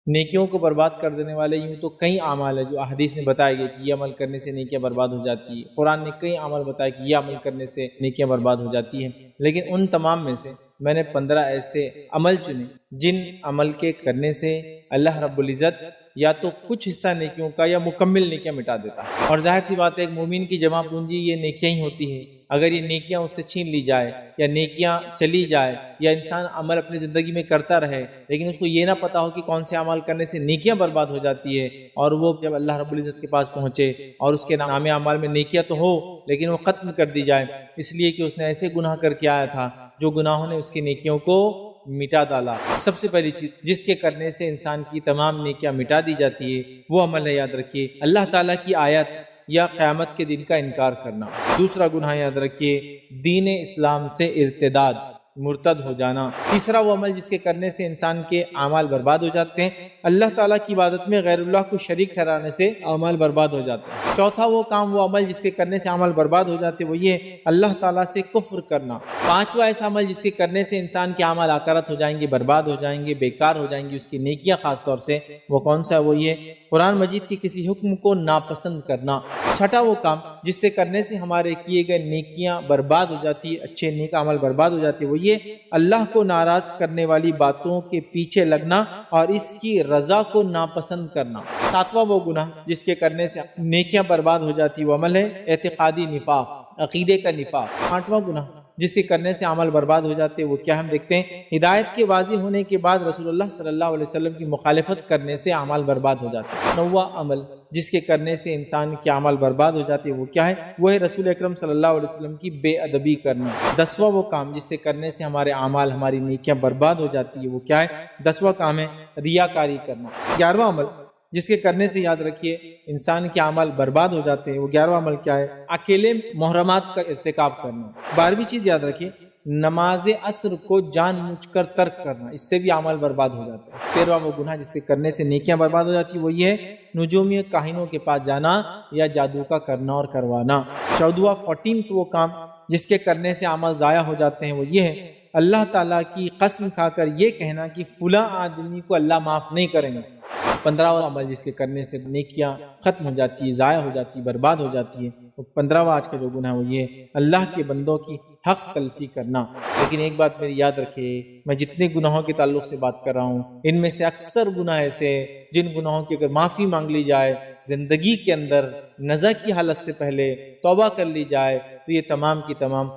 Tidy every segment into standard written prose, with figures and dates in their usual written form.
نیکیوں کو برباد کر دینے والے یوں تو کئی اعمال ہیں جو احادیث نے بتایا گیا کہ یہ عمل کرنے سے نیکیاں برباد ہو جاتی ہے، قرآن نے کئی عمل بتایا کہ یہ عمل کرنے سے نیکیاں برباد ہو جاتی ہیں، لیکن ان تمام میں سے میں نے 15 ایسے عمل چنے جن عمل کے کرنے سے اللہ رب العزت یا تو کچھ حصہ نیکیوں کا یا مکمل نیکیاں مٹا دیتا ہے۔ اور ظاہر سی بات ہے ایک مومن کی جمع پونجی یہ نیکیاں ہی ہوتی ہے۔ اگر یہ نیکیاں اس سے چھین لی جائے یا نیکیاں چلی جائے یا انسان عمل اپنی زندگی میں کرتا رہے لیکن اس کو یہ نہ پتا ہو کہ کون سے عمل کرنے سے نیکیاں برباد ہو جاتی ہے، اور وہ جب اللہ رب العزت کے پاس پہنچے اور اس کے نام اعمال میں نیکیاں تو ہو لیکن وہ ختم کر دی جائے اس لیے کہ اس نے ایسے گناہ کر کے آیا تھا جو گناہوں نے اس کی نیکیوں کو مٹا ڈالا۔ سب سے پہلی چیز جس کے کرنے سے انسان کی تمام نیکیاں مٹا دی جاتی ہے وہ عمل ہے، یاد رکھیے، اللہ تعالیٰ کی آیت یا قیامت کے دن کا انکار کرنا۔ دوسرا گناہ یاد رکھیے، دین اسلام سے ارتداد، مرتد ہو جانا۔ تیسرا وہ عمل جس کے کرنے سے انسان کے اعمال برباد ہو جاتے ہیں، اللہ تعالیٰ کی عبادت میں غیر اللہ کو شریک ٹھہرانے سے اعمال برباد ہو جاتے ہیں۔ چوتھا وہ کام، وہ عمل جس کے کرنے سے اعمال برباد ہو جاتے ہیں وہ یہ اللہ تعالیٰ سے کفر کرنا۔ پانچواں ایسا عمل جس کے کرنے سے انسان کے اعمال آکرت ہو جائیں گے، برباد ہو جائیں گے، بیکار ہو جائیں گی اس کی نیکیاں، خاص طور سے وہ کون سا ہے؟ وہ یہ قرآن مجید کے کسی حکم کو ناپسند کرنا۔ چھٹا وہ کام جس سے کرنے سے ہمارے کیے گئے نیکیاں برباد ہو جاتی ہے، اچھے نیک عمل برباد ہو جاتی ہے، وہ یہ اللہ کو ناراض کرنے والی باتوں کے پیچھے لگنا اور اس کی رضا کو ناپسند کرنا۔ ساتواں وہ گناہ جس کے کرنے سے نیکیاں برباد ہو جاتی وہ عمل ہے اعتقادی نفاق، عقیدے کا نفاق۔ آٹھواں گناہ جس کے کرنے سے عمل برباد ہو جاتے وہ کیا؟ ہم دیکھتے ہیں ہدایت کے واضح ہونے کے بعد رسول اللہ صلی اللہ علیہ وسلم کی مخالفت کرنے سے اعمال برباد ہو جاتے ہیں۔ نواں عمل جس کے کرنے سے انسان کے عمل برباد ہو جاتے وہ کیا ہے؟ وہ ہے رسول اکرم صلی اللہ علیہ وسلم کی بے ادبی کرنا۔ دسواں وہ کام جس سے کرنے سے ہمارے اعمال، ہماری نیکیاں برباد ہو جاتی ہے وہ کیا ہے؟ دسواں کام ہے ریاکاری کرنا۔ گیارہواں عمل جس کے کرنے سے یاد رکھیے انسان کے اعمال برباد ہو جاتے ہیں وہ گیارہواں عمل کیا ہے؟ اکیلے محرمات کا ارتکاب کرنا۔ بارہویں چیز یاد رکھیے نماز عصر کو جان بوجھ کر ترک کرنا، اس سے بھی اعمال برباد ہو جاتے ہیں۔ تیرہواں وہ گناہ جس سے کرنے سے نیکیاں برباد ہو جاتی ہے وہ یہ ہے نجومی کاہنوں کے پاس جانا یا جادو کا کرنا اور کروانا۔ چودہواں 14 وہ کام جس کے کرنے سے اعمال ضائع ہو جاتے ہیں وہ یہ ہے اللہ تعالیٰ کی قسم کھا کر یہ کہنا کہ فلاں آدمی کو اللہ معاف نہیں کریں گے۔ 15واں عمل جس کے کرنے سے نیکیاں ختم ہو جاتی ہے، ضائع ہو جاتی ہے، برباد ہو جاتی ہے، 15واں آج کا جو گناہ ہے وہ یہ اللہ کے بندوں کی حق تلفی کرنا۔ لیکن ایک بات میری یاد رکھیے، میں جتنے گناہوں کے تعلق سے بات کر رہا ہوں ان میں سے اکثر گناہ ایسے جن گناہوں کی اگر معافی مانگ لی جائے زندگی کے اندر نزع کی حالت سے پہلے توبہ کر لی جائے تو یہ تمام کی تمام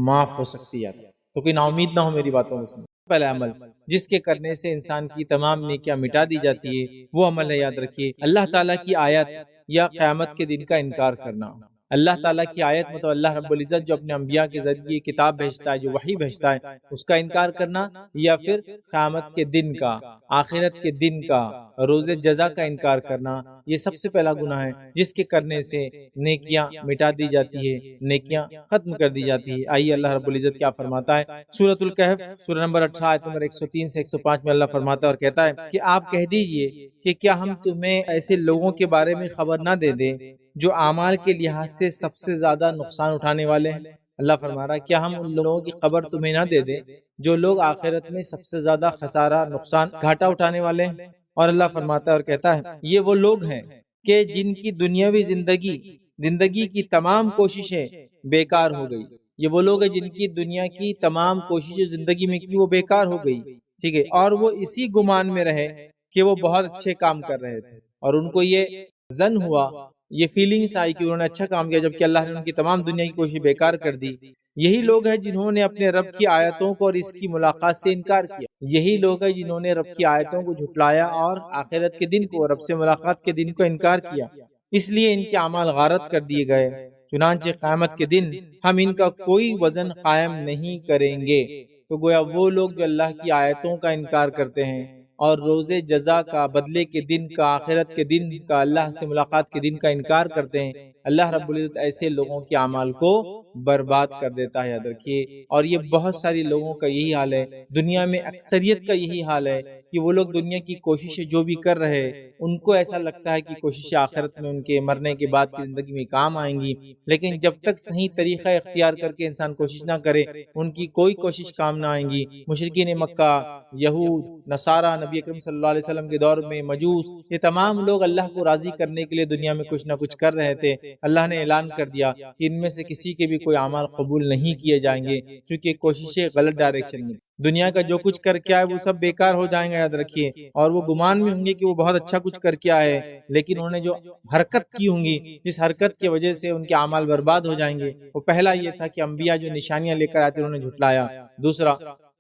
معاف ہو سکتی ہے۔ تو کوئی نا امید نہ ہو میری باتوں میں سن۔ پہلا عمل جس کے کرنے سے انسان کی تمام نیکیاں مٹا دی جاتی ہے وہ عمل ہے، یاد رکھیے، اللہ تعالیٰ کی آیت یا قیامت کے دن کا انکار کرنا۔ اللہ تعالیٰ کی آیت مطلب اللہ رب العزت جو اپنے انبیاء کے ذریعے کتاب بھیجتا ہے، جو وحی بھیجتا ہے، اس کا انکار کرنا، یا پھر قیامت کے دن کا، آخرت کے دن کا، روز جزا کا انکار کرنا، یہ سب سے پہلا گناہ ہے جس کے کرنے سے نیکیاں مٹا دی جاتی ہے، نیکیاں ختم کر دی جاتی ہے۔ آئیے اللہ رب العزت کیا فرماتا ہے سورۃ الکہف سورہ نمبر 18 آیت نمبر 103 سے 105 میں اللہ فرماتا ہے اور کہتا ہے کہ آپ کہہ دیجئے کہ کیا ہم تمہیں ایسے لوگوں کے بارے میں خبر نہ دے دیں جو اعمال کے لحاظ سے سب سے زیادہ نقصان اٹھانے والے ہیں۔ اللہ فرما رہا ہے کیا ہم ان لوگوں کی خبر تمہیں نہ دے دیں جو لوگ آخرت میں سب سے زیادہ خسارہ، نقصان، گھاٹا اٹھانے والے ہیں۔ اور اللہ فرماتا ہے اور کہتا ہے یہ وہ لوگ ہیں کہ جن کی دنیاوی زندگی کی تمام کوششیں بیکار ہو گئی۔ یہ وہ لوگ ہیں جن کی دنیا کی تمام کوششیں زندگی میں کی وہ بیکار ہو گئی، ٹھیک ہے، اور وہ اسی گمان میں رہے کہ وہ بہت اچھے کام کر رہے تھے، اور ان کو یہ ظن ہوا، یہ فیلنگس آئی کہ انہوں نے اچھا کام کیا، جبکہ اللہ نے ان کی تمام دنیا کی کوشش بیکار کر دی۔ یہی لوگ ہیں جنہوں نے اپنے رب کی آیتوں کو اور اس کی ملاقات سے انکار کیا۔ یہی لوگ ہیں جنہوں نے رب کی آیتوں کو جھٹلایا اور آخرت کے دن کو، رب سے ملاقات کے دن کو انکار کیا، اس لیے ان کے اعمال غارت کر دیے گئے۔ چنانچہ قیامت کے دن ہم ان کا کوئی وزن قائم نہیں کریں گے۔ تو گویا وہ لوگ جو اللہ کی آیتوں کا انکار کرتے ہیں اور روز جزا کا، بدلے کے دن کا، آخرت کے دن کا، اللہ سے ملاقات کے دن کا انکار کرتے ہیں، اللہ رب العزت ایسے لوگوں کے اعمال کو برباد کر دیتا ہے، یاد رکھیے۔ اور یہ بہت ساری لوگوں کا یہی حال ہے، دنیا میں اکثریت کا یہی حال ہے کہ وہ لوگ دنیا کی کوششیں جو بھی کر رہے ان کو ایسا لگتا ہے کہ کوششیں آخرت میں ان کے مرنے کے بعد کی زندگی میں کام آئیں گی، لیکن جب تک صحیح طریقہ اختیار کر کے انسان کوشش نہ کرے ان کی کوئی کوشش کام نہ آئیں گی۔ مشرکین مکہ، یہود، نصارہ، نبی اکرم صلی اللہ علیہ وسلم کے دور میں مجوس، یہ تمام لوگ اللہ کو راضی کرنے کے لیے دنیا میں کچھ نہ کچھ کر رہے تھے۔ اللہ نے اعلان کر دیا کہ ان میں سے کسی کے بھی کوئی اعمال قبول نہیں کیے جائیں گے، چونکہ کوششیں غلط ڈائریکشن میں، دنیا کا جو کچھ کر کے آئے وہ سب بیکار ہو جائیں گے، یاد رکھیے۔ اور وہ گمان میں ہوں گے کہ وہ بہت اچھا کچھ کر کے آئے، لیکن انہوں نے جو حرکت کی ہوں گی، جس حرکت کی وجہ سے ان کے اعمال برباد ہو جائیں گے، وہ پہلا یہ تھا کہ انبیاء جو نشانیاں لے کر آتے انہوں نے جھٹلایا، دوسرا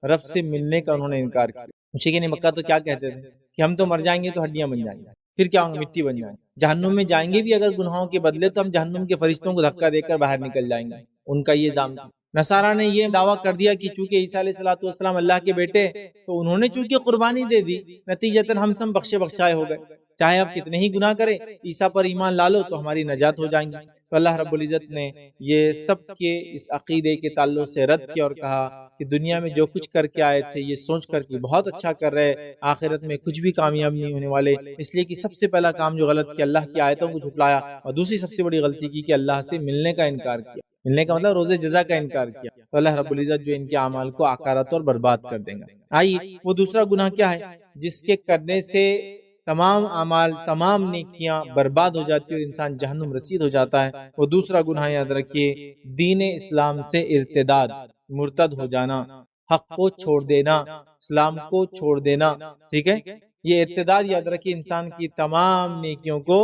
رب سے ملنے کا انہوں نے انکار کیا۔ مشرکین مکہ تو کیا کہتے تھے کہ ہم تو مر جائیں گے تو ہڈیاں بن جائیں گے، پھر کیا ہوں گے؟ مٹی بن جائیں گے، جہنم میں جائیں گے بھی اگر گناہوں کے بدلے تو ہم جہنم کے فرشتوں کو دھکا دے کر باہر نکل جائیں گے، ان کا یہ الزام تھا۔ نصارہ نے یہ دعویٰ کر دیا کہ چونکہ عیسیٰ علیہ السلام اللہ کے بیٹے تو انہوں نے چونکہ قربانی دے دی، نتیجتاً ہم سب بخشے بخشائے ہو گئے، چاہے آپ کتنے ہی گناہ کریں عیسیٰ پر ایمان لا لو تو ہماری نجات ہو جائیں گی۔ تو اللہ رب العزت نے یہ سب کے اس عقیدے کے تعلق سے رد کیا اور کہا کہ دنیا میں جو کچھ کر کے آئے تھے یہ سوچ کر کہ بہت اچھا کر رہے، آخرت میں کچھ بھی کامیاب نہیں ہونے والے، اس لیے کہ سب سے پہلا کام جو غلط کیا اللہ کی آیتوں کو جھٹلایا، اور دوسری سب سے بڑی غلطی کی کہ اللہ سے ملنے کا انکار کیا، ملنے کا مطلب روز جزا کا انکار کیا، تو اللہ رب العزت جو ان کے اعمال کو آکارت اور برباد کر دیں گا۔ آئیے وہ دوسرا گناہ کیا ہے جس کے کرنے سے تمام اعمال، تمام نیکیاں برباد ہو جاتی ہے اور انسان جہنم رسید ہو جاتا ہے۔ وہ دوسرا گناہ یاد رکھیے، دین اسلام سے ارتداد، مرتد ہو جانا، حق کو چھوڑ دینا، اسلام کو چھوڑ دینا، ٹھیک ہے؟ یہ ارتداد یاد رکھیے انسان کی تمام نیکیوں کو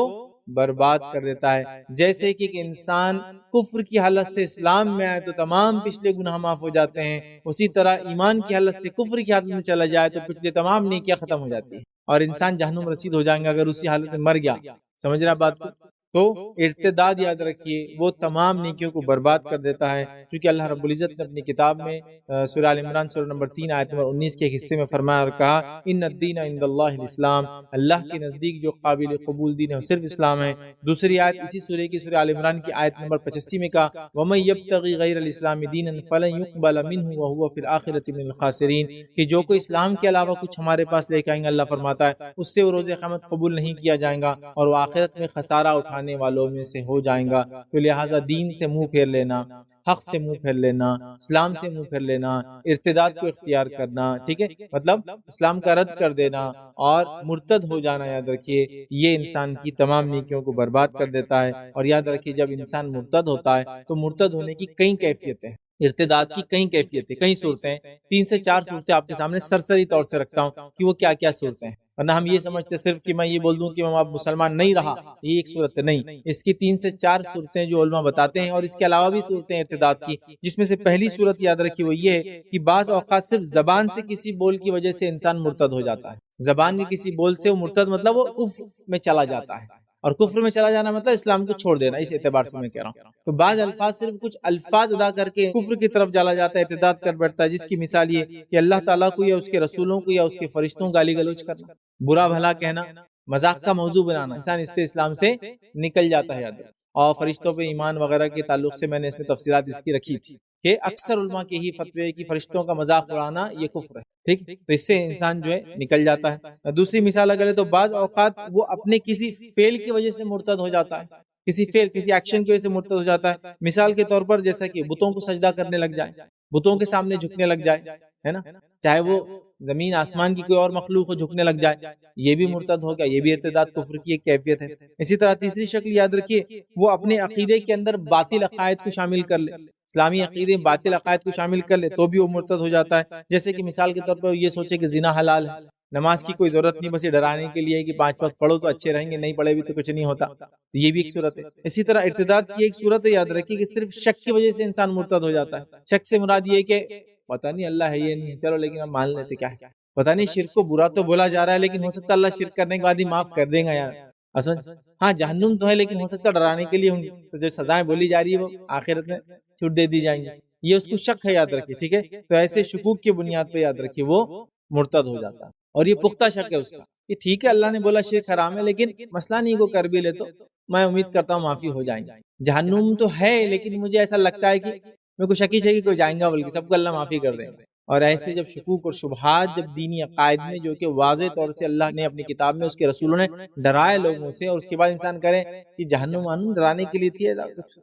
برباد کر دیتا ہے۔ جیسے کہ ایک انسان کفر کی حالت سے اسلام میں آئے تو تمام پچھلے گناہ معاف ہو جاتے ہیں، اسی طرح ایمان کی حالت سے کفر کی حالت میں چلا جائے تو پچھلے تمام نیکیاں ختم ہو جاتی ہیں اور انسان جہنم رسید ہو جائیں گا اگر اسی حالت میں مر گیا۔ سمجھ رہا بات کو؟ تو ارتداد یاد رکھیے وہ تمام نیکیوں کو برباد کر دیتا ہے، چونکہ اللہ رب العزت نے اپنی کتاب میں سورہ آل عمران سورہ نمبر 3 آیت نمبر 19 کے ایک حصے میں فرمایا اور کہا ان الدین عند اللہ الاسلام، اللہ کے نزدیک جو قابل قبول دین ہے وہ صرف اسلام ہے۔ دوسری آیت اسی سورہ کی سورہ آل عمران کی آیت نمبر 85 میں کہا وَمَن يَبْتَغِ غَيْرَ الْإِسْلَامِ دِينًا فَلَن يُقْبَلَ مِنْهُ وَهُوَ فِي الْآخِرَةِ مِنَ الْخَاسِرِينَ، کہ جو کوئی اسلام کے علاوہ کچھ ہمارے پاس لے کے آئیں گے، اللہ فرماتا ہے اس سے وہ روز قیامت قبول نہیں کیا جائے گا اور وہ آخرت میں خسارہ اٹھانے والوں میں سے ہو جائیں گا۔ تو لہٰذا دین سے منہ پھیر لینا، حق سے منہ پھیر لینا، اسلام سے منہ پھیر لینا، ارتداد کو اختیار کرنا، ٹھیک ہے، مطلب اسلام کا رد کر دینا اور مرتد ہو جانا، یاد رکھیے یہ انسان کی تمام نیکیوں کو برباد کر دیتا ہے۔ اور یاد رکھیے جب انسان مرتد ہوتا ہے تو مرتد ہونے کی کئی کیفیتیں ہیں، ارتداد کی کئی کیفیتیں، کئی صورتیں، 3 سے 4 صورتیں آپ کے سامنے سرسری طور سے رکھتا ہوں کہ وہ کیا کیا صورتیں ہیں، ورنہ ہم یہ سمجھتے صرف کہ میں یہ بول دوں کہ میں اب مسلمان نہیں رہا، یہ ایک صورت نہیں، اس کی 3 سے 4 صورتیں جو علماء بتاتے ہیں، اور اس کے علاوہ بھی صورتیں ارتداد کی، جس میں سے پہلی صورت یاد رکھی وہ یہ ہے کہ بعض اوقات صرف زبان سے کسی بول کی وجہ سے انسان مرتد ہو جاتا ہے، زبان کے کسی بول سے وہ مرتد مطلب وہ کفر میں چلا جاتا ہے، اور کفر میں چلا جانا مطلب اسلام کو چھوڑ دینا، اس اعتبار سے میں کہہ رہا ہوں۔ تو بعض الفاظ صرف کچھ الفاظ ادا کر کے کفر کی طرف چلا جاتا ہے، ارتداد کر بیٹھتا ہے، جس کی مثال یہ کہ اللہ تعالیٰ کو یا اس کے رسولوں کو یا اس کے فرشتوں کو گالی گلوچ کرنا، برا بھلا کہنا، مذاق کا موضوع بنانا، انسان اس سے اسلام سے نکل جاتا ہے، یاد رکھیں۔ اور فرشتوں پہ ایمان وغیرہ کے تعلق سے میں نے اس میں تفصیلات اس کی رکھی تھی کہ اکثر علماء کے ہی فتوی ہے کہ فرشتوں کا مذاق اڑانا یہ کفر ہے، ٹھیک، تو اس سے انسان جو ہے نکل جاتا ہے۔ دوسری مثال اگر ہے تو بعض اوقات وہ اپنے کسی فعل کی وجہ سے مرتد ہو جاتا ہے، کسی فعل، کسی ایکشن کی وجہ سے مرتد ہو جاتا ہے، مثال کے طور پر جیسا کہ بتوں کو سجدہ کرنے لگ جائے، بتوں کے سامنے جھکنے لگ جائے، ہے نا، چاہے وہ زمین آسمان کی کوئی اور مخلوق کو جھکنے لگ جائے، یہ بھی مرتد ہو گیا، یہ بھی ارتداد کفر کی ایک کیفیت ہے۔ اسی طرح تیسری شکل یاد رکھیے وہ اپنے عقیدے کے اندر باطل عقائد کو شامل کر لے، اسلامی عقیدے باطل عقائد کو شامل کر لے تو بھی وہ مرتد ہو جاتا ہے، جیسے کہ مثال کے طور پر یہ سوچے کہ زنا حلال ہے، نماز کی کوئی ضرورت نہیں، بس یہ ڈرانے کے لیے کہ 5 وقت پڑھو تو اچھے رہیں گے، نہیں پڑھے بھی تو کچھ نہیں ہوتا، تو یہ بھی ایک صورت ہے۔ اسی طرح ارتداد کی ایک صورت ہے یاد رکھیے کہ صرف شک کی وجہ سے انسان مرتد ہو جاتا ہے۔ شک سے مراد یہ کہ پتہ نہیں اللہ ہے یہ نہیں ہے، چلو لیکن ہم مان لیتے کیا ہے، پتہ نہیں شرک کو برا تو بولا جا رہا ہے لیکن ہو سکتا ہے اللہ شرک کرنے کے بعد ہی معاف کر دے گا یار، اصل ہاں جہنم تو ہے لیکن ہو سکتا ہے ڈرانے کے لیے ہوں گی، تو جو سزائیں بولی جا رہی ہے وہ آخرت میں چھوٹ دے دی جائیں گی، یہ اس کو شک ہے، یاد رکھیے، ٹھیک ہے، تو ایسے شکوک کی بنیاد پہ یاد رکھیے وہ مرتد ہو جاتا ہے، اور یہ پختہ شک ہے اس کا کہ ٹھیک ہے اللہ نے بولا شرک حرام ہے لیکن مسئلہ نہیں کو کر بھی لے تو میں امید کرتا ہوں معافی ہو جائیں گے، جہنم تو ہے لیکن مجھے ایسا لگتا ہے کہ میں کو شکی کوئی جائیں گا بلکہ سب کو اللہ معافی کر دیں گے، اور ایسے جب شکوک اور شبہات جب دینی عقائد میں جو کہ واضح طور سے اللہ نے اپنی کتاب میں اس کے رسولوں نے ڈرائے لوگوں سے، اور اس کے بعد انسان کرے کہ جہنم وہنم ڈرانے کے لیے تھی،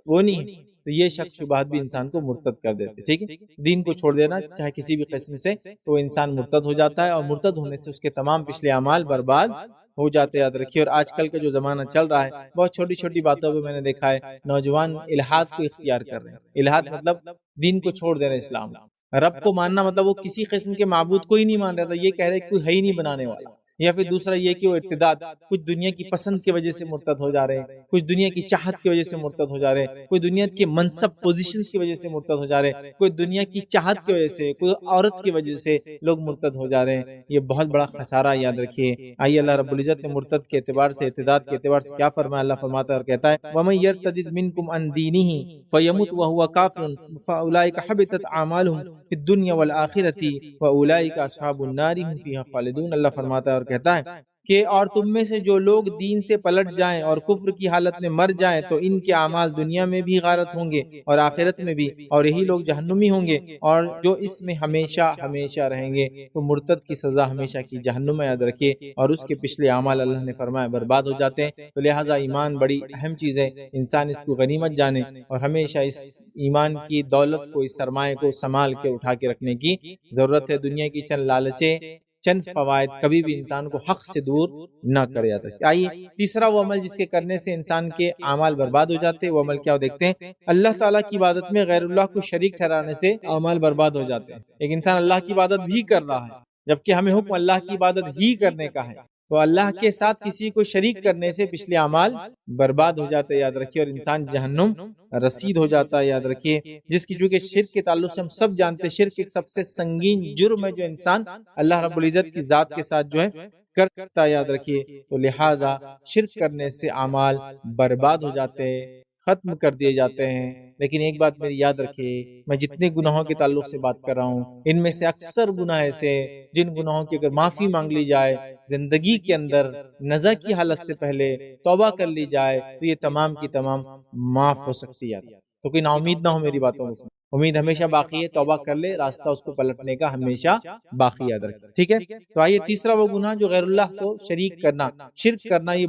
وہ نہیں ہے، تو یہ شک شبہات بھی انسان کو مرتد کر دیتے. ٹھیک ہے، دین کو چھوڑ دینا چاہے کسی بھی قسم سے، تو وہ انسان مرتد ہو جاتا ہے، اور مرتد ہونے سے اس کے تمام پچھلے اعمال برباد ہو جاتے. یاد رکھیے. اور آج کل کا جو زمانہ چل رہا ہے، بہت چھوٹی چھوٹی باتوں پہ میں نے دیکھا ہے نوجوان الحاد کو اختیار کر رہے ہیں. الحاد مطلب دین کو چھوڑ دے رہے ہیں. اسلام رب کو ماننا مطلب وہ کسی قسم کے معبود کو ہی نہیں مان رہا تھا، یہ کہہ رہے کہ کوئی ہے ہی نہیں بنانے والا. یا پھر دوسرا یہ کہ وہ ارتداد، کچھ دنیا کی پسند کی وجہ سے مرتد ہو جا رہے ہیں، کچھ دنیا کی چاہت کی وجہ سے مرتد ہو جا رہے ہیں، کوئی دنیا کے منصب پوزیشنز کی وجہ سے مرتد ہو جا رہے ہیں، کوئی دنیا کی چاہت کی وجہ سے، کوئی عورت کی وجہ سے لوگ مرتد ہو جا رہے ہیں. یہ بہت بڑا خسارہ. یاد رکھیے. آئیے اللہ رب العزت نے مرتد کے اعتبار سے، ارتداد کے اعتبار سے کیا فرمایا. اللہ فرماتا ہے اور کہتا ہے وَمَن يَرْتَدِدْ مِنْكُمْ عَنْ دِينِهِ فَيَمُتْ وَهُوَ كَافِرٌ فَأُولَٰئِكَ حَبِطَتْ أَعْمَالُهُمْ فِي الدُّنْيَا وَالْآخِرَةِ وَأُولَٰئِكَ أَصْحَابُ النَّارِ هُمْ فِيهَا خَالِدُونَ. اللہ فرماتا ہے اور کہتا ہے کہ اور تم میں سے جو لوگ دین سے پلٹ جائیں اور کفر کی حالت میں مر جائیں تو ان کے اعمال دنیا میں بھی غارت ہوں گے اور آخرت میں بھی، اور یہی لوگ جہنمی ہوں گے اور جو اس میں ہمیشہ ہمیشہ رہیں گے. تو مرتد کی سزا ہمیشہ کی جہنم میں. یاد رکھیے. اور اس کے پچھلے اعمال اللہ نے فرمایا برباد ہو جاتے ہیں. تو لہٰذا ایمان بڑی اہم چیز ہے، انسان اس کو غنیمت جانے اور ہمیشہ اس ایمان کی دولت کو، اس سرمایہ کو سنبھال کے اٹھا کے رکھنے کی ضرورت ہے. دنیا کی چند لالچیں، چند فوائد کبھی بھی انسان کو حق سے دور نہ کرے. جاتا ہے. آئیے تیسرا وہ عمل جس کے کرنے سے انسان کے اعمال برباد ہو جاتے ہیں، وہ عمل کیا ہو دیکھتے ہیں. اللہ تعالیٰ کی عبادت میں غیر اللہ کو شریک ٹھہرانے سے اعمال برباد ہو جاتے ہیں. ایک انسان اللہ کی عبادت بھی کر رہا ہے جبکہ ہمیں حکم اللہ کی عبادت ہی کرنے کا ہے، تو اللہ کے ساتھ کسی کو شریک کرنے سے پچھلے اعمال برباد ہو جاتے ہیں. یاد رکھیے. اور انسان جہنم رسید ہو جاتا ہے. یاد رکھیے. جس کی چونکہ شرک کے تعلق سے ہم سب جانتے ہیں، شرک ایک سب سے سنگین جرم ہے جو انسان اللہ رب العزت کی ذات کے ساتھ جو ہے کرتا ہے. یاد رکھیے. تو لہٰذا شرک کرنے سے اعمال برباد ہو جاتے ہیں، ختم کر دیے جاتے ہیں. لیکن ایک بات میری یاد رکھیے، میں جتنے گناہوں کے تعلق سے بات کر رہا ہوں، ان میں سے اکثر گناہ ایسے جن گناہوں کی اگر معافی مانگ لی جائے زندگی کے اندر نزا کی حالت سے پہلے توبہ کر لی جائے تو یہ تمام کی تمام معاف ہو سکتی ہے. تو کوئی نا امید نہ ہو میری باتوں میں. امید ہمیشہ باقی ہے. توبہ کر لے، راستہ اس کو پلٹنے کا ہمیشہ باقی. یاد رکھیں. ٹھیک ہے. تو آئیے تیسرا وہ گناہ جو غیر اللہ کو شریک کرنا، شرک کرنا، یہ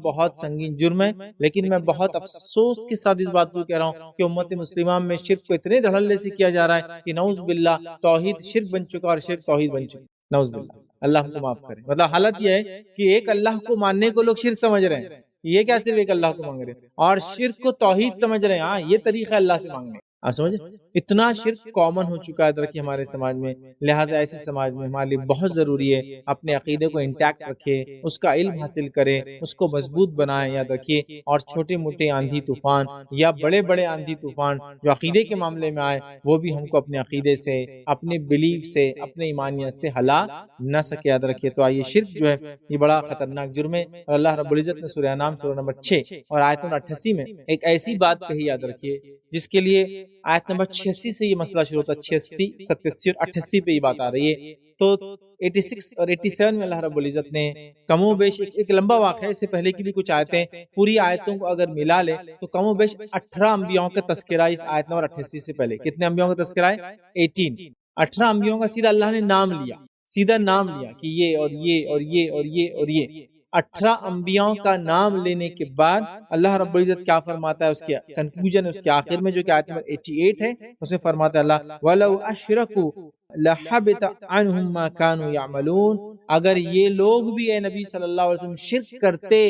بہت سنگین جرم ہے. لیکن میں بہت افسوس کے ساتھ اس بات کو کہہ رہا ہوں کہ امت مسلمہ میں شرک کو اتنے دھڑلے سے کیا جا رہا ہے کہ نعوذ باللہ توحید شرک بن چکا اور شرک توحید بن چکا. نعوذ باللہ. اللہ ہم کو معاف کرے. مطلب حالت یہ ہے کہ ایک اللہ کو ماننے کو لوگ شرک سمجھ رہے ہیں. یہ کیا صرف ایک اللہ کو مانگ رہے ہیں، اور شرک کو توحید سمجھ رہے ہیں. ہاں یہ طریقہ اللہ سے مانگنے. سمجھے اتنا شرک کامن ہو چکا ہے درکی ہمارے سماج میں. لہٰذا ایسے سماج میں ہمارے لیے بہت ضروری ہے اپنے عقیدے کو انٹیکٹ رکھے، اس کا علم حاصل کرے، اس کو مضبوط بنائے. یاد رکھیے. اور چھوٹے موٹے آندھی طوفان یا بڑے بڑے آندھی طوفان جو عقیدے کے معاملے میں آئے، وہ بھی ہم کو اپنے عقیدے سے، اپنے بلیف سے، اپنے ایمانیت سے ہلا نہ سکے. یاد رکھیے. تو آئیے شرک جو ہے یہ بڑا خطرناک جرم ہے. اور اللہ رب العزت نے سورہ انعام سورہ نمبر 6 اور آیت نمبر 88 میں ایک ایسی بات کہی. یاد رکھیے. جس کے لیے آیت نمبر 86 سے یہ مسئلہ شروع ہوتا ہے. 86 87 اور 88 پہ یہ بات آ رہی ہے. تو 86 اور 87 میں اللہ رب العزت نے کم و بیش ایک لمبا واقعہ ہے. اس سے پہلے کی بھی کچھ آیتیں، پوری آیتوں کو اگر ملا لے تو کم و بیش 18 انبیاءوں کا تذکرہ اس آیت نمبر 88 سے پہلے. کتنے انبیاءوں کا تذکرہ ہے؟ 18 انبیاءوں کا سیدھا اللہ نے نام لیا، سیدھا نام لیا کہ یہ اور یہ اور یہ اور یہ اور یہ 18 انبیاءوں کا نام لینے کے بعد اللہ رب العزت کیا فرماتا ہے؟ اس کے کنکلوژن، اس کے آخر میں جو کہ آیت نمبر 88 ہے، اس میں فرماتا ہے اللہ وَلَوْ أَشْرَكُوا لَحَبِطَ عَنْهُمْ مَا كَانُوا يَعْمَلُونَ. اگر یہ لوگ بھی اے نبی صلی اللہ علیہ وسلم شرک کرتے،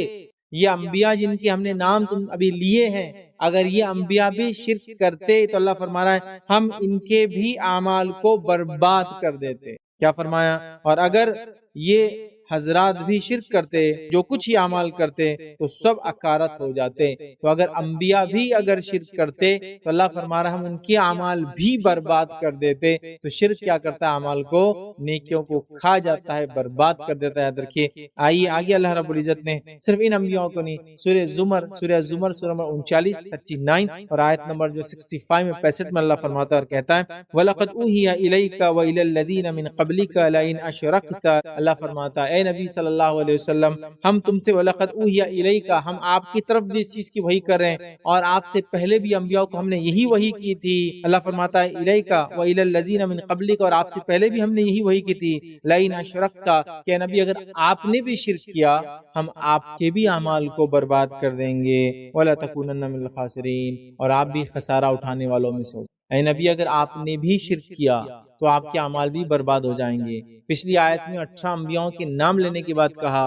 یہ انبیاء جن کے ہم نے نام تم ابھی لیے ہیں، اگر یہ انبیاء بھی شرک کرتے تو اللہ فرما رہا ہے ہم ان کے بھی اعمال کو برباد کر دیتے. کیا فرمایا؟ اور اگر یہ حضرات بھی شرک کرتے، جو کچھ ہی اعمال کرتے تو سب اکارت ہو جاتے. تو اگر انبیاء بھی اگر شرک کرتے تو اللہ فرما رہا ہم ان کے اعمال بھی برباد کر دیتے. تو شرک کیا کرتا ہے؟ اعمال کو، نیکیوں کو کھا جاتا ہے، برباد کر دیتا ہے. یاد رکھیے. آئیے آگے اللہ رب العزت نے صرف ان انبیاءوں کو نہیں، سورہ زمر سورہ نمبر 39 39 اور آیت نمبر جو 65 میں 65 میں اللہ فرماتا ہے اور کہتا ہے وَلَقَدْ أُوحِيَ إِلَيْكَ وَإِلَى الَّذِينَ مِن قَبْلِكَ لَئِنْ أَشْرَكْتَ. اللہ فرماتا ہے اے نبی صلی اللہ علیہ وسلم ہم تم سے وَلَقَدْ أُوحِيَ إِلَيْكَ ہم آپ کی طرف بھی اس چیز کی وحی کر رہے ہیں اور آپ سے پہلے بھی انبیاء کو ہم نے یہی وحی کی تھی۔ اللہ فرماتا ہے إِلَيْكَ وَإِلَى الَّذِينَ مِن قَبْلِكَ اور آپ سے پہلے بھی ہم نے یہی وحی کی تھی لَئِنْ أَشْرَكْتَ کہ نبی اگر آپ نے بھی شرک کیا ہم آپ کے بھی اعمال کو برباد کر دیں گے وَلَتَكُونَنَّ مِنَ الْخَاسِرِينَ اور آپ بھی خسارہ اٹھانے والوں میں سے۔ اے نبی اگر آپ نے بھی شرک کیا تو آپ کے اعمال بھی برباد ہو جائیں گے۔ پچھلی آیت میں 18 انبیاءوں کے نام لینے کے بعد کہا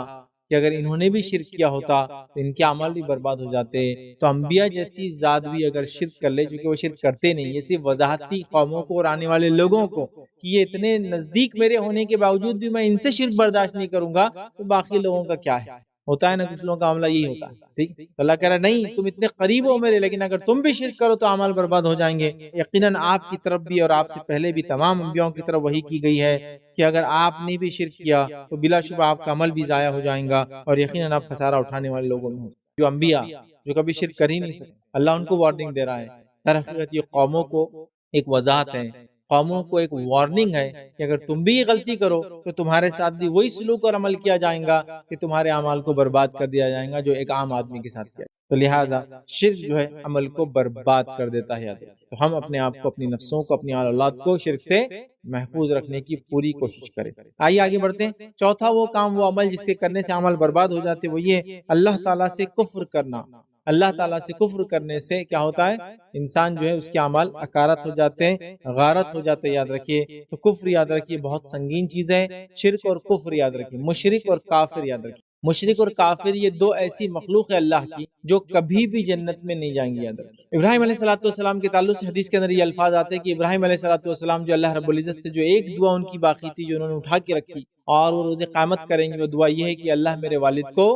کہ اگر انہوں نے بھی شرک کیا ہوتا تو ان کے اعمال بھی برباد ہو جاتے۔ تو انبیاء جیسی ذات بھی اگر شرک کر لے، چونکہ وہ شرک کرتے نہیں، یہ صرف وضاحتی قوموں کو اور آنے والے لوگوں کو کہ یہ اتنے نزدیک میرے ہونے کے باوجود بھی میں ان سے شرک برداشت نہیں کروں گا، تو باقی لوگوں کا کیا ہے؟ ہوتا ہے نا، کچھ لوگوں کا معاملہ یہی ہوتا ہے۔ ٹھیک، تو اللہ کہہ رہا ہے نہیں، تم اتنے قریب ہو میرے، لیکن اگر تم بھی شرک کرو تو اعمال برباد ہو جائیں گے۔ یقیناً آپ کی طرف بھی اور آپ سے پہلے بھی تمام انبیاءوں کی طرف وحی کی گئی ہے کہ اگر آپ نے بھی شرک کیا تو بلا شبہ آپ کا عمل بھی ضائع ہو جائیں گا اور یقیناً آپ خسارہ اٹھانے والے لوگوں میں ہوں۔ جو انبیاء جو کبھی شرک کر ہی نہیں سکتے، اللہ ان کو وارننگ دے رہا ہے۔ در حقیقت یہ قوموں کو ایک وضاحت ہے، قوموں کو ایک وارننگ ہے کہ اگر تم بھی یہ غلطی کرو تو تمہارے ساتھ بھی وہی سلوک اور عمل کیا جائے گا کہ تمہارے اعمال کو برباد کر دیا جائے گا جو ایک عام آدمی کے ساتھ کیا۔ تو لہٰذا شرک جو ہے عمل کو برباد کر دیتا ہے۔ تو ہم اپنے آپ کو، اپنی نفسوں کو، اپنی اولاد کو شرک سے محفوظ رکھنے کی پوری کوشش کریں۔ آئیے آگے بڑھتے ہیں۔ چوتھا وہ کام، وہ عمل جس سے کرنے سے عمل برباد ہو جاتے، وہ یہ اللہ تعالیٰ سے کفر کرنا۔ اللہ تعالیٰ سے کفر کرنے سے کیا ہوتا ہے؟ انسان جو ہے اس کے اعمال اکارت ہو جاتے ہیں، غارت ہو جاتے ہیں۔ یاد رکھیے، تو کفر یاد رکھیے بہت سنگین چیز ہے۔ شرک اور کفر یاد رکھیے، مشرک اور کافر یاد رکھیے۔ مشرک اور کافر یہ دو ایسی مخلوق ہے اللہ کی جو کبھی بھی جنت میں نہیں جائیں گی، یاد رکھیے۔ ابراہیم علیہ السلام کے تعلق سے حدیث کے اندر یہ الفاظ آتے ہیں کہ ابراہیم علیہ السلام جو اللہ رب العزت سے جو ایک دعا ان کی باقی تھی جو انہوں نے اٹھا کے رکھی اور وہ روز قیامت کریں گے، وہ دعا یہ ہے کہ اللہ میرے والد کو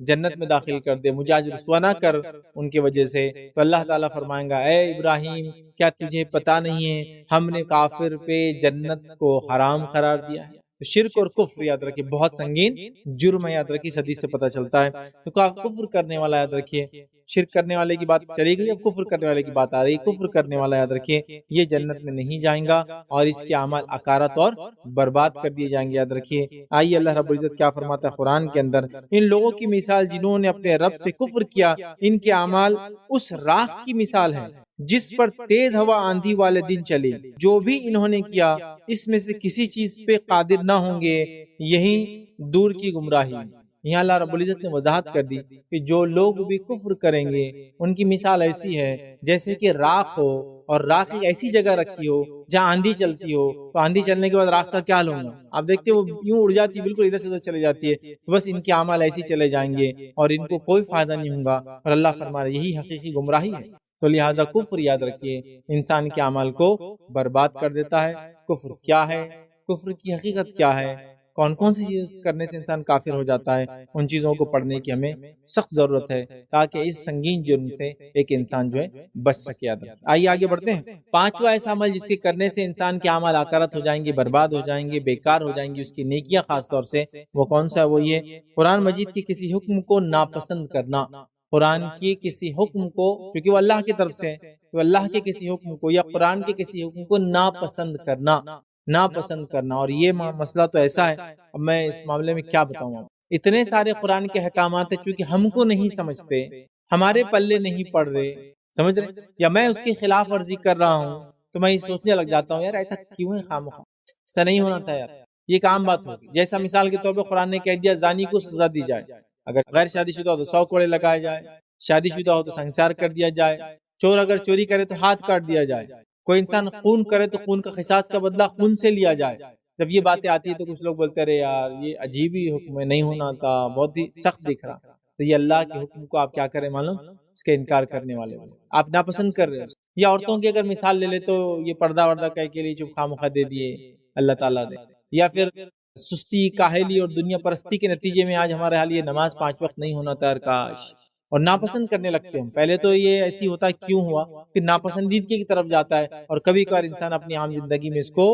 جنت میں داخل کر دے، مجھے آج رسوا نہ کر ان کی وجہ سے۔ تو اللہ تعالیٰ فرمائیں گا، اے ابراہیم کیا تجھے پتا نہیں ہے ہم نے کافر پہ جنت کو حرام قرار دیا ہے؟ تو شرک اور کفر یاد رکھیے بہت سنگین جرم ہے، یاد رکھیے، اس حدیث سے پتہ چلتا ہے۔ تو کفر کرنے والا یاد رکھیے، شرک کرنے والے کی بات چلی گئی، اب کفر کرنے والے کی بات آ رہی ہے۔ کفر کرنے والا یاد رکھیے یہ جنت میں نہیں جائیں گا اور اس کے اعمال اکارت اور برباد کر دیے جائیں گے، یاد رکھیے۔ آئیے اللہ رب العزت کیا فرماتا ہے قرآن کے اندر، ان لوگوں کی مثال جنہوں نے اپنے رب سے کفر کیا، ان کے اعمال اس راکھ کی مثال ہے جس پر تیز ہوا آندھی والے دن چلے، جو بھی انہوں نے کیا اس میں سے کسی چیز پہ قادر نہ ہوں گے، یہی دور کی گمراہی ہے۔ یہاں اللہ رب العزت نے وضاحت کر دی کہ جو لوگ بھی کفر کریں گے ان کی مثال ایسی ہے جیسے کہ راکھ ہو، اور راکھ ایک ایسی جگہ رکھی ہو جہاں آندھی چلتی ہو، تو آندھی چلنے کے بعد راکھ کا کیا حال ہوگا؟ آپ دیکھتے وہ یوں اڑ جاتی ہے، بالکل ادھر سے ادھر چلے جاتی ہے۔ تو بس ان کے اعمال ایسے چلے جائیں گے اور ان کو کوئی فائدہ نہیں ہوگا، اور اللہ فرما رہا ہے یہی حقیقی گمراہی ہے۔ تو لہٰذا کفر یاد رکھیے انسان کے اعمال کو برباد کر دیتا ہے۔ کفر کیا ہے؟ کفر کی حقیقت کیا ہے؟ کون کون سی چیز کرنے سے انسان کافر ہو جاتا ہے؟ ان چیزوں کو پڑھنے کی ہمیں سخت ضرورت ہے تاکہ اس سنگین جرم سے ایک انسان جو ہے بچ سکے۔ آئیے آگے بڑھتے ہیں۔ پانچواں ایسا عمل جس کے کرنے سے انسان کے اعمال اکارت ہو جائیں گے، برباد ہو جائیں گے، بیکار ہو جائیں گی اس کی نیکیاں خاص طور سے، وہ کون سا ہے؟ وہ یہ قرآن مجید کے کسی حکم کو ناپسند کرنا۔ قرآن کی کسی حکم کو، چونکہ وہ اللہ کی طرف سے، تو اللہ کے کسی حکم کو یا قرآن کے کسی حکم کو ناپسند کرنا، ناپسند کرنا۔ اور یہ مسئلہ تو ایسا ہے، اب میں اس معاملے میں کیا بتاؤں آپ، اتنے سارے قرآن کے احکامات ہیں، چونکہ ہم کو نہیں سمجھتے، ہمارے پلے نہیں پڑ رہے، سمجھ رہے، یا میں اس کی خلاف ورزی کر رہا ہوں تو میں یہ سوچنے لگ جاتا ہوں یار ایسا کیوں ہے، خامخواہ ایسا نہیں ہونا تھا یار، یہ ایک عام بات ہوگی۔ جیسا مثال کے طور پہ قرآن نے کہہ دیا زانی کو سزا دی جائے، اگر غیر شادی شدہ ہو تو 100 کوڑے لگائے جائے، شادی شدہ ہو تو سنسار کر دیا جائے، چور اگر چوری کرے تو ہاتھ کاٹ دیا جائے، کوئی انسان خون کرے تو خون کا قصاص کا بدلہ خون سے لیا جائے۔ جب یہ باتیں آتی ہیں تو کچھ لوگ بولتے رہے یار یہ عجیب ہی حکم ہے، نہیں ہونا تھا، بہت ہی سخت دکھ رہا۔ تو یہ اللہ کے حکم کو آپ کیا کریں معلوم، اس کے انکار کرنے والے آپ ناپسند کر رہے ہیں۔ یا عورتوں کی اگر مثال لے لے تو یہ پردہ وردہ کہہ کے لیے چپ خامخواہ دے دیے اللہ تعالیٰ نے، یا پھر سستی، کاہلی اور دنیا پرستی کے نتیجے میں آج ہمارے حال یہ نماز 5 وقت نہیں ہونا تھا، کاش، اور ناپسند کرنے لگتے ہیں۔ پہلے تو یہ ایسی ہوتا ہے کیوں ہوا، پھر ناپسندیدگی کی طرف جاتا ہے، اور کبھی کبھار انسان اپنی عام زندگی میں اس کو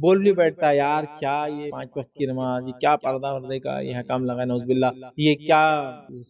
بول بھی بیٹھتا ہے یار کیا یہ 5 وقت کی نماز، یہ کیا پردہ وردے کا یہ حکام لگا نعوذ باللہ، یہ کیا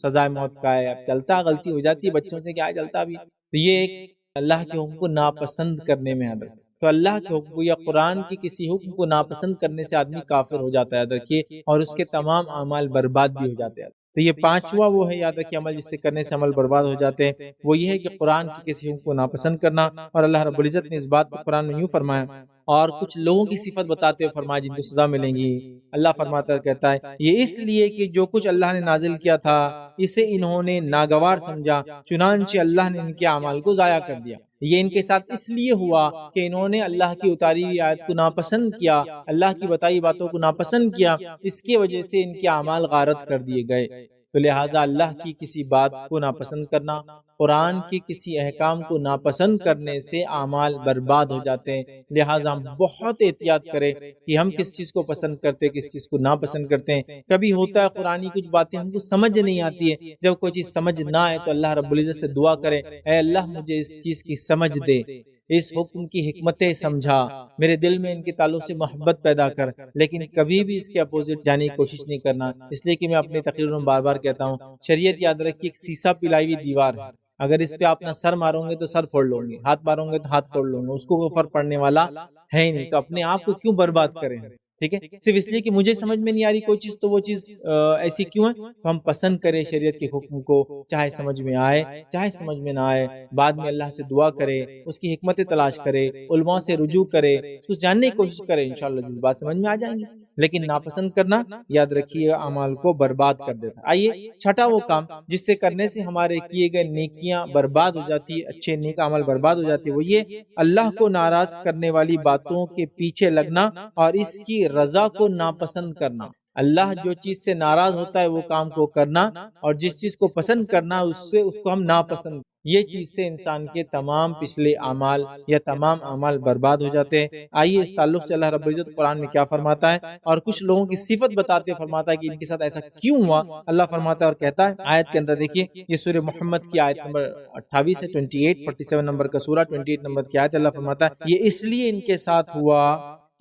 سزائے موت کا ہے، اب چلتا غلطی ہو جاتی ہے بچوں سے، کیا چلتا بھی۔ تو یہ ایک اللہ کے حکم کو ناپسند کرنے میں ہے۔ تو اللہ کے حکم کو یا قرآن کی کسی حکم کو ناپسند کرنے سے آدمی کافر ہو جاتا ہے، یاد رکھیے، اور اس کے تمام اعمال برباد بھی ہو جاتے ہیں۔ تو یہ پانچواں وہ ہے، یاد رکھیے، عمل جس سے کرنے سے عمل برباد ہو جاتے ہیں، وہ یہ ہے کہ قرآن کی کسی حکم کو ناپسند کرنا۔ اور اللہ رب العزت نے اس بات کو قرآن میں یوں فرمایا، اور کچھ لوگوں کی صفت بتاتے ہوئے فرمایا جن کو سزا ملیں گی۔ اللہ فرماتا ہے، کہتا ہے، یہ اس لیے کہ جو کچھ اللہ نے نازل کیا تھا اسے انہوں نے ناگوار سمجھا، چنانچہ اللہ نے ان کے اعمال کو ضائع کر دیا۔ یہ ان کے ساتھ اس لیے ہوا کہ انہوں نے اللہ کی اتاری ہوئی آیت کو ناپسند کیا، اللہ کی بتائی باتوں کو ناپسند کیا، اس کی وجہ سے ان کے اعمال غارت کر دیے گئے۔ تو لہٰذا اللہ کی کسی بات کو ناپسند کرنا، قرآن کے کسی احکام کو ناپسند کرنے سے اعمال برباد ہو جاتے ہیں۔ لہٰذا ہم بہت احتیاط کریں کہ ہم کس چیز کو پسند کرتے ہیں، کس چیز کو ناپسند کرتے ہیں۔ کبھی ہوتا ہے قرآنی کچھ باتیں ہم کو سمجھ نہیں آتی ہے، جب کوئی چیز سمجھ نہ آئے تو اللہ رب العزت سے دعا کریں، اے اللہ مجھے اس چیز کی سمجھ دے، اس حکم کی حکمتیں سمجھا، میرے دل میں ان کے تعلق سے محبت پیدا کر۔ لیکن کبھی بھی اس کے اپوزٹ جانے کی کوشش نہیں کرنا، اس لیے کہ میں اپنی تقریر میں بار بار کہتا ہوں، شریعت یاد رکھیے ایک سیسا پلائی ہوئی دیوار ہے، اگر اس پہ آپ اپنا سر مارو گے تو سر پھوڑ لو گے، ہاتھ مارو گے تو ہاتھ توڑ لو گے، اس کو کوئی فرق پڑنے والا ہے ہی نہیں۔ تو اپنے آپ کو کیوں برباد کریں؟ ٹھیک ہے، صرف اس لیے کہ مجھے سمجھ میں نہیں آ رہی کوئی چیز تو وہ چیز ایسی کیوں ہے؟ تو ہم پسند کریں شریعت کے حکم کو، چاہے سمجھ میں آئے چاہے سمجھ میں نہ آئے، بعد میں اللہ سے دعا کرے، اس کی حکمتیں تلاش کرے، علماء سے رجوع کرے، اس کو جاننے کی کوشش کرے، انشاءاللہ جس بات سمجھ میں آ جائیں گے۔ لیکن ناپسند کرنا یاد رکھیے اعمال کو برباد کر دیتا ہے۔ آئیے چھٹا وہ کام جس سے کرنے سے ہمارے کیے گئے نیکیاں برباد ہو جاتی ہے، اچھے نیک عمل برباد ہو جاتی ہے، وہ یہ اللہ کو ناراض کرنے والی باتوں کے پیچھے لگنا اور اس کی رضا کو ناپسند کرنا۔ اللہ جو چیز سے ناراض ہوتا ہے وہ کام کو کرنا، اور جس چیز کو پسند کرنا اس کو ہم ناپسند، یہ چیز سے انسان کے تمام پچھلے اعمال یا تمام اعمال برباد ہو جاتے ہیں۔ آئیے اس تعلق سے اللہ رب العزت قرآن میں کیا فرماتا ہے، اور کچھ لوگوں کی صفت بتاتے فرماتا ہے کہ ان کے ساتھ ایسا کیوں ہوا۔ اللہ فرماتا ہے اور کہتا ہے آیت کے اندر، دیکھیے یہ سورہ محمد کی آیت نمبر 28 ہے، 47 نمبر کا سورہ، 28 نمبر کی آیت۔ اللہ فرماتا ہے یہ اس لیے ان کے ساتھ ہوا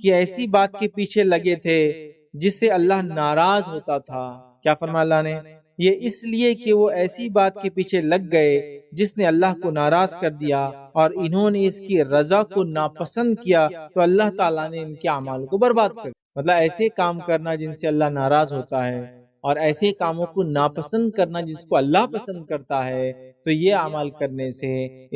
کہ ایسی بات کے پیچھے لگے تھے جس سے اللہ ناراض ہوتا تھا۔ کیا فرمایا اللہ نے؟ یہ اس لیے کہ وہ ایسی بات کے پیچھے لگ گئے جس نے اللہ کو ناراض کر دیا، اور انہوں نے اس کی رضا کو ناپسند کیا، تو اللہ تعالیٰ نے ان کے اعمال کو برباد کر دیا۔ مطلب ایسے کام کرنا جن سے اللہ ناراض ہوتا ہے، اور ایسے کاموں کو ناپسند کرنا جس کو اللہ پسند کرتا ہے، تو یہ اعمال کرنے سے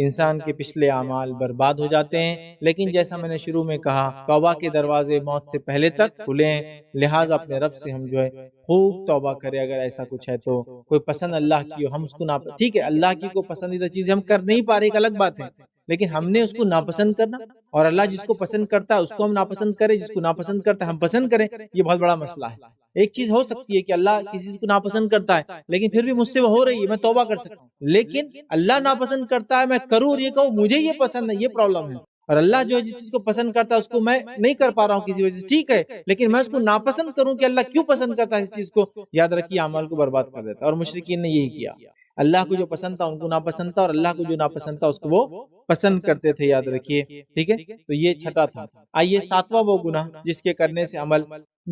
انسان کے پچھلے اعمال برباد ہو جاتے ہیں۔ لیکن جیسا میں نے شروع میں کہا، توبہ کے دروازے موت سے پہلے تک کھلے ہیں، لہٰذا اپنے رب سے ہم جو ہے خوب توبہ کرے۔ اگر ایسا کچھ ہے تو کوئی پسند اللہ کی ہو، ہم اس کو ٹھیک ہے، اللہ کی کو پسندیدہ چیزیں ہم کر نہیں پا رہے، ایک الگ بات ہے، لیکن ہم نے اس کو ناپسند کرنا، اور اللہ جس کو پسند کرتا ہے اس کو ہم ناپسند کریں، جس کو ناپسند کرتا ہے ہم پسند کریں، یہ بہت بڑا مسئلہ ہے۔ ایک چیز ہو سکتی ہے کہ اللہ کسی چیز کو ناپسند کرتا ہے لیکن پھر بھی مجھ سے وہ ہو رہی ہے، میں توبہ کر سکتا ہوں، لیکن اللہ ناپسند کرتا ہے میں کروں اور یہ کہوں مجھے یہ پسند ہے، یہ پرابلم ہے۔ اور اللہ جو ہے جس چیز کو پسند کرتا ہے اس کو میں نہیں کر پا رہا ہوں کسی وجہ سے، ٹھیک ہے، لیکن میں اس کو ناپسند کروں کہ اللہ کیوں پسند کرتا ہے اس چیز کو، یاد رکھیے اعمال کو برباد کر دیتا ہے۔ اور مشرکین نے یہی کیا، اللہ کو جو پسند تھا ان کو ناپسند تھا، اور اللہ کو جو ناپسند تھا اس کو وہ پسند کرتے تھے، یاد رکھیے، ٹھیک ہے۔ تو یہ چھٹا تھا۔ آئیے ساتواں وہ گناہ جس کے کرنے سے عمل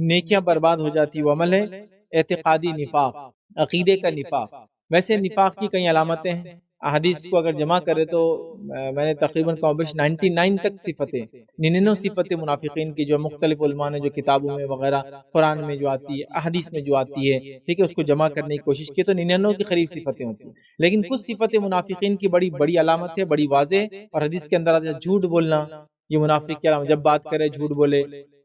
نیکیاں برباد ہو جاتی، وہ عمل ہے اعتقادی نفاق، عقیدے کا نفاق۔ ویسے نفاق کی کئی علامتیں ہیں، احادیث کو اگر جمع کرے تو میں نے تقریباً 99 تک صفتیں، 99 صفتیں منافقین کی جو مختلف علماء نے جو کتابوں میں وغیرہ قرآن میں جو آتی ہے، احادیث میں جو آتی ہے، ٹھیک ہے، اس کو جمع کرنے کی کوشش کی تو 99 کے قریب صفتیں ہوتی ہیں۔ لیکن کچھ صفتیں منافقین کی بڑی بڑی علامت ہے، بڑی واضح ہے، اور حدیث کے اندر آتا ہے جھوٹ بولنا، یہ منافق کی علامت، جب بات کرے جھوٹ بولے،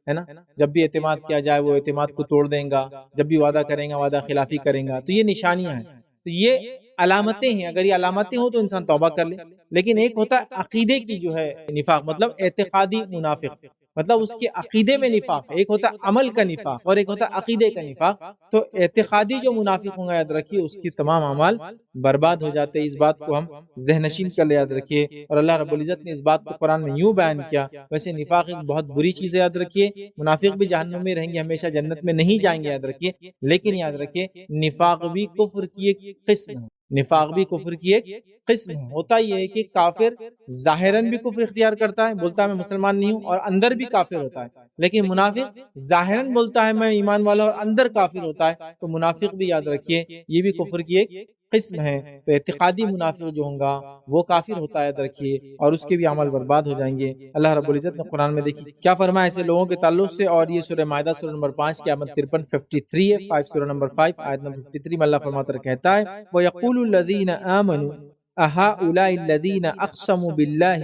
ہے نا، جب بھی اعتماد کیا جائے وہ اعتماد کو توڑ دیں گا، جب بھی وعدہ کریں گا وعدہ خلافی کریں گا، تو یہ نشانیاں ہیں، تو یہ علامتیں ہیں۔ اگر یہ علامتیں ہوں تو انسان توبہ کر لے۔ لیکن ایک ہوتا ہے عقیدے کی جو ہے نفاق، مطلب اعتقادی منافق، مطلب اس کے عقیدے میں نفاق، ایک ہوتا ہے عمل کا نفاق اور ایک ہوتا ہے عقیدے کا نفاق۔ تو اعتقادی جو منافق ہوں گا، یاد رکھیے اس کی تمام اعمال برباد ہو جاتے ہیں، اس بات کو ہم ذہن نشین کر لے، یاد رکھیے۔ اور اللہ رب العزت نے اس بات کو قرآن میں یوں بیان کیا۔ ویسے نفاق ایک بہت بری چیز ہے، یاد رکھیے، منافق بھی جہنم میں رہیں گے، ہمیشہ جنت میں نہیں جائیں گے، یاد رکھیے، لیکن یاد رکھیے نفاق بھی کفر کی ایک قسم ہے، نفاق بھی کفر کی ایک قسم ہے۔ ہوتا یہ ہے کہ کافر ظاہراً بھی کفر اختیار کرتا ہے، بولتا ہے میں مسلمان نہیں ہوں، اور اندر بھی کافر ہوتا ہے، لیکن منافق ظاہراً بولتا ہے میں ایمان والا اور اندر کافر ہوتا ہے، تو منافق بھی یاد رکھیے یہ بھی کفر کی ایک قسم ہیں، تو اعتقادی منافق جو ہوں گا وہ کافر ہوتا ہے، یاد رکھیے، اور اس کے بھی عمل برباد ہو جائیں گے۔ اللہ رب العزت نے قرآن میں دیکھیے کیا فرمایا ایسے لوگوں کے تعلق سے، اور یہ سورہ مائدہ سورہ نمبر 5 کی آیت 53 53 ہے، 5 سورہ نمبر 5 آیت نمبر 53 میں اللہ فرماتا ہے، کہتا ہے وَيَقُولُ الَّذِينَ آمَنُوا أَهَؤُلَاءِ الَّذِينَ أَقْسَمُوا بِاللَّهِ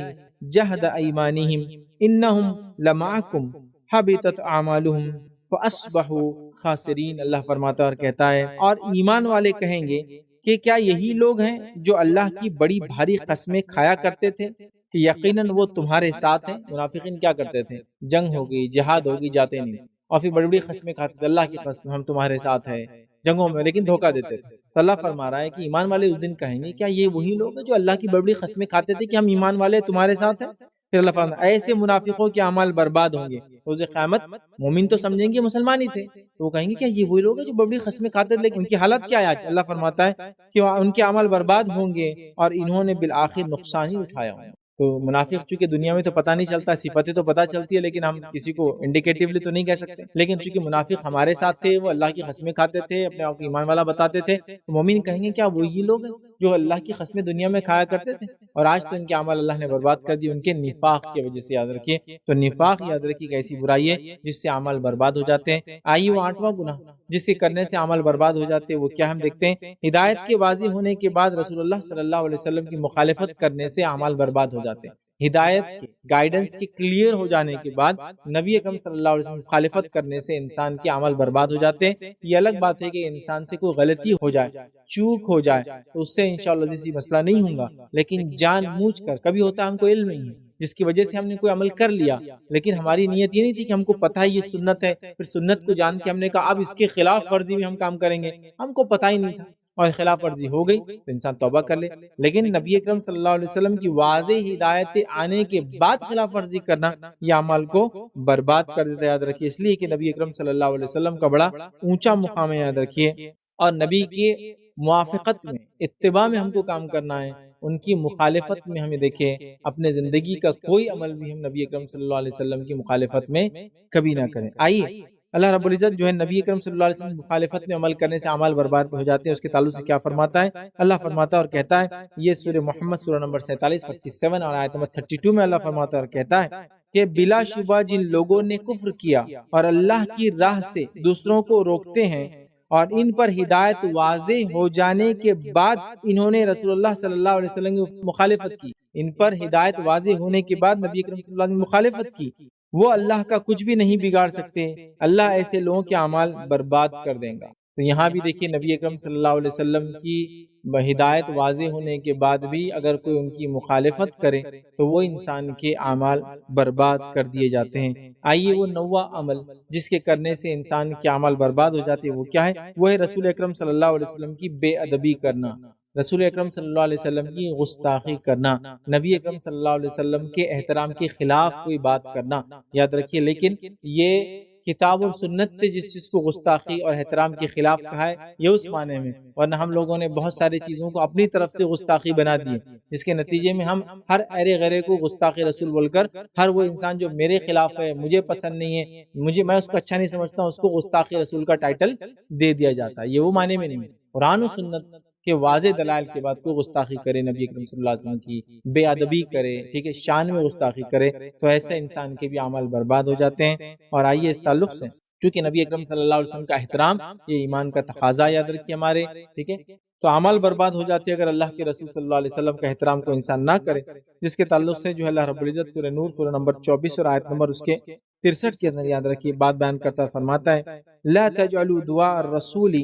جَهْدَ أَيْمَانِهِمْ إِنَّهُمْ لَمَعَكُمْ حَبِطَتْ أَعْمَالُهُمْ فَأَصْبَحُوا خَاسِرِينَ۔ اللہ فرماتا اور کہتا ہے اور ایمان والے کہیں گے کہ کیا یہی لوگ ہیں جو اللہ کی بڑی بھاری قسمیں کھایا کرتے تھے کہ یقیناً وہ تمہارے ساتھ ہیں۔ منافقین کیا کرتے تھے؟ جنگ ہوگی، جہاد ہوگی، جاتے نہیں تھے، اور پھر بڑی بڑی قسمیں کھاتے تھے، اللہ کی قسم ہم تمہارے ساتھ ہیں جنگوں میں، لیکن دھوکہ دیتے تھے۔ تو اللہ فرما رہا ہے کہ ایمان والے اس دن کہیں گے کیا یہ وہی لوگ ہیں جو اللہ کی بڑی بڑی قسمیں کھاتے تھے کہ ہم ایمان والے تمہارے ساتھ ہیں؟ پھر اللہ فرما ایسے منافقوں کے اعمال برباد ہوں گے روز قیامت۔ مومن تو سمجھیں گے مسلمان ہی تھے، تو وہ کہیں گے کیا یہ وہی لوگ ہیں جو بڑی بڑی قسمیں کھاتے تھے، لیکن ان کی حالت کیا ہے آج؟ اللہ فرماتا ہے کہ ان کے عمل برباد ہوں گے اور انہوں نے بالآخر نقصان ہی اٹھایا ہوں۔ تو منافق چونکہ دنیا میں تو پتہ نہیں چلتا، صفتیں تو پتہ چلتی ہے لیکن ہم کسی کو انڈیکیٹیولی تو نہیں کہہ سکتے، لیکن چونکہ منافق ہمارے ساتھ تھے، وہ اللہ کی قسمیں کھاتے تھے، اپنے آپ کو ایمان والا بتاتے تھے، تو مومن کہیں گے کیا وہی لوگ ہیں جو اللہ کی قسمیں دنیا میں کھایا کرتے تھے، اور آج تو ان کے عمل اللہ نے برباد کر دی ان کے نفاق کی وجہ سے۔ یاد رکھیے، تو نفاق یاد رکھیے کہ ایسی برائی ہے جس سے عمل برباد ہو جاتے ہیں۔ آئیے وہ 8واں گناہ جس سے کرنے سے عمل برباد ہو جاتے ہیں وہ کیا ہم دیکھتے ہیں۔ ہدایت کے واضح ہونے کے بعد رسول اللہ صلی اللہ علیہ وسلم کی مخالفت کرنے سے عمل برباد ہو جاتے ہیں۔ ہدایت کے گائیڈنس کے کلیئر ہو جانے کے بعد نبی اکرم صلی اللہ علیہ وسلم مخالفت کرنے سے انسان کے عمل برباد ہو جاتے ہیں۔ یہ الگ بات ہے کہ انسان سے کوئی غلطی ہو جائے، چوک ہو جائے، تو اس سے انشاءاللہ کسی مسئلہ نہیں ہوگا، لیکن جان بوجھ کر کبھی ہوتا ہے ہم کو علم نہیں ہے جس کی وجہ سے ہم نے کوئی عمل کر لیا، لیکن ہماری نیت یہ نہیں تھی کہ ہم کو پتہ ہے یہ سنت ہے، پھر سنت کو جان کے ہم نے کہا اب اس کے خلاف ورزی میں ہم کام کریں گے، ہم کو پتہ ہی نہیں تھا اور خلاف ورزی ہو گئی تو انسان توبہ کر لے۔ لیکن نبی اکرم صلی اللہ علیہ وسلم کی واضح ہدایت آنے کے بعد خلاف ورزی کرنا یہ عمل کو برباد کر دیتا ہے۔ یاد رکھیے اس لیے کہ نبی اکرم صلی اللہ علیہ وسلم کا بڑا اونچا مقام ہے، یاد رکھیے، اور نبی کے موافقت میں، اتباع میں ہم کو کام کرنا ہے، ان کی مخالفت میں ہمیں دیکھیں اپنے زندگی کا کوئی عمل بھی ہم نبی اکرم صلی اللہ علیہ وسلم کی مخالفت میں کبھی نہ کریں۔ آئیے اللہ رب العزت جو ہے نبی اکرم صلی اللہ علیہ وسلم مخالفت میں عمل کرنے سے اعمال برباد ہو جاتے ہیں، اس کے تعلق سے کیا فرماتا ہے؟ اللہ فرماتا ہے اور کہتا ہے، یہ سورہ محمد سورہ نمبر 47 47 اور آیت نمبر 32 میں اللہ فرماتا ہے اور کہتا ہے کہ بلا شبہ جن لوگوں نے کفر کیا اور اللہ کی راہ سے دوسروں کو روکتے ہیں اور ان پر ہدایت واضح ہو جانے کے بعد انہوں نے رسول اللہ صلی اللہ علیہ وسلم کی مخالفت کی، ان پر ہدایت واضح ہونے کے بعد نبی اکرم صلی اللہ علیہ وسلم نے مخالفت کی، وہ اللہ کا کچھ بھی نہیں بگاڑ سکتے، اللہ ایسے لوگوں کے اعمال برباد کر دیں گا۔ تو یہاں بھی دیکھیے نبی اکرم صلی اللہ علیہ وسلم کی ہدایت واضح ہونے کے بعد بھی اگر کوئی ان کی مخالفت کرے تو وہ انسان کے اعمال برباد کر دیے جاتے ہیں۔ آئیے وہ 9واں عمل جس کے کرنے سے انسان کے اعمال برباد ہو جاتے ہیں وہ کیا ہے؟ وہ ہے رسول اکرم صلی اللہ علیہ وسلم کی بے ادبی کرنا، رسول اکرم صلی اللہ علیہ وسلم کی گستاخی کرنا، نبی اکرم صلی اللہ علیہ وسلم کے احترام کے خلاف کوئی بات کرنا۔ یاد رکھیے لیکن یہ کتاب اور سنت سے جس چیز کو گستاخی اور احترام کے خلاف کہا ہے یہ اس معنی میں، ورنہ ہم لوگوں نے بہت ساری چیزوں کو اپنی طرف سے گستاخی بنا دی، جس کے نتیجے میں ہم ہر ارے غیرے کو گستاخی رسول بول کر ہر وہ انسان جو میرے خلاف ہے، مجھے پسند نہیں ہے، میں اس کو اچھا نہیں سمجھتا ہوں، اس کو گستاخی رسول کا ٹائٹل دے دیا جاتا ہے۔ یہ وہ معنی میں نہیں، قرآن و سنت کہ واضح دلائل کے بعد کوئی گستاخی کرے، نبی اکرم صلی اللہ علیہ وسلم کی بے ادبی کرے، ٹھیک ہے، شان میں گستاخی کرے، تو ایسے انسان کے بھی عمل برباد ہو جاتے ہیں۔ اور آئیے اس تعلق سے چونکہ نبی اکرم صلی اللہ علیہ وسلم کا احترام یہ ایمان کا تقاضا، یاد رکھیے ہمارے، ٹھیک ہے، تو عمل برباد ہو جاتے ہیں اگر اللہ کے رسول صلی اللہ علیہ وسلم کا احترام کو انسان نہ کرے، جس کے تعلق سے جو ہے اللہ رب العزت سورہ نور سورہ نمبر 24 اور آیت نمبر اس کے 63 کے اندر یاد رکھیے بات بیان کرتا فرماتا ہے لا تجعلوا دعاء الرسول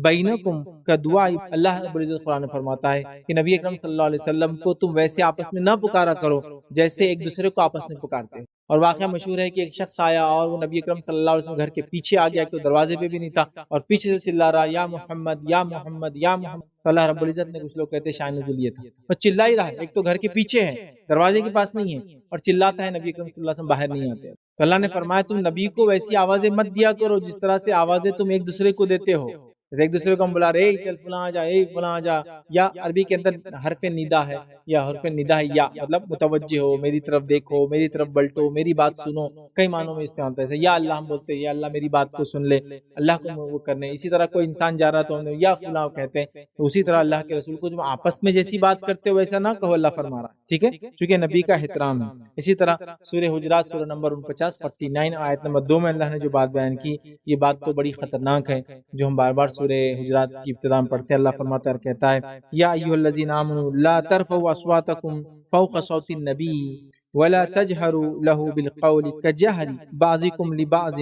بینکم کدعاء، اللہ رب العزت قرآن میں فرماتا ہے کہ نبی اکرم صلی اللہ علیہ وسلم کو تم ویسے آپس میں نہ پکارا کرو جیسے ایک دوسرے کو آپس میں پکارتے ہیں۔ اور واقعہ مشہور ہے کہ ایک شخص آیا اور وہ نبی اکرم صلی اللہ علیہ وسلم گھر کے پیچھے آ گیا کہ وہ دروازے پہ بھی نہیں تھا اور پیچھے سے چلا رہا یا محمد یا محمد یا محمد، تو اللہ رب العزت نے، کچھ لوگ کہتے ہیں شان نزول یہ تھا، بس چلا ہی رہا ہے، ایک تو گھر کے پیچھے ہے، دروازے کے پاس نہیں ہے اور چلاتا ہے، نبی اکرم صلی اللہ علیہ وسلم باہر نہیں آتے، تو اللہ نے فرمایا تم نبی کو ویسی آوازیں مت دیا کرو جس طرح سے آوازیں تم ایک دوسرے کو دیتے ہو، جیسے ایک دوسرے کو ہم بلا رہے اے چل فلاں آ جا، اے فلاں آ جا، یا عربی کے اندر حرف ندا ہے، یا حرف ندا ہے یا مطلب متوجہ ہو، میری طرف دیکھو، میری طرف بلٹو، میری بات سنو، کئی معنوں میں استعمال ہوتا ہے. جیسے یا اللہ ہم بولتے ہیں، یا اللہ میری بات کو سن لے، اللہ کو وہ کرنے. اسی طرح کوئی انسان جا رہا تو ہم یا فلاں کہتے ہیں. تو اسی طرح اللہ کے رسول کو جب آپس میں جیسی بات کرتے ہو ویسا نہ کہو، اللہ فرما رہا ہے، ٹھیک ہے، چونکہ نبی کا احترام ہے. اسی طرح سورہ حجرات سورہ نمبر 49 آیت نمبر 2 میں اللہ نے جو بات بیان کی، یہ بات تو بڑی خطرناک ہے جو ہم بار بار سورہ حجرات کی ابتدا میں پڑھتے ہیں. اللہ فرماتا ہے، کہتا ہے یا ایھا الذین آمنوا لا ترفعوا اصواتکم فوق صوت النبی ولا تجہروا له بالقول کجہر بعضکم لبعض.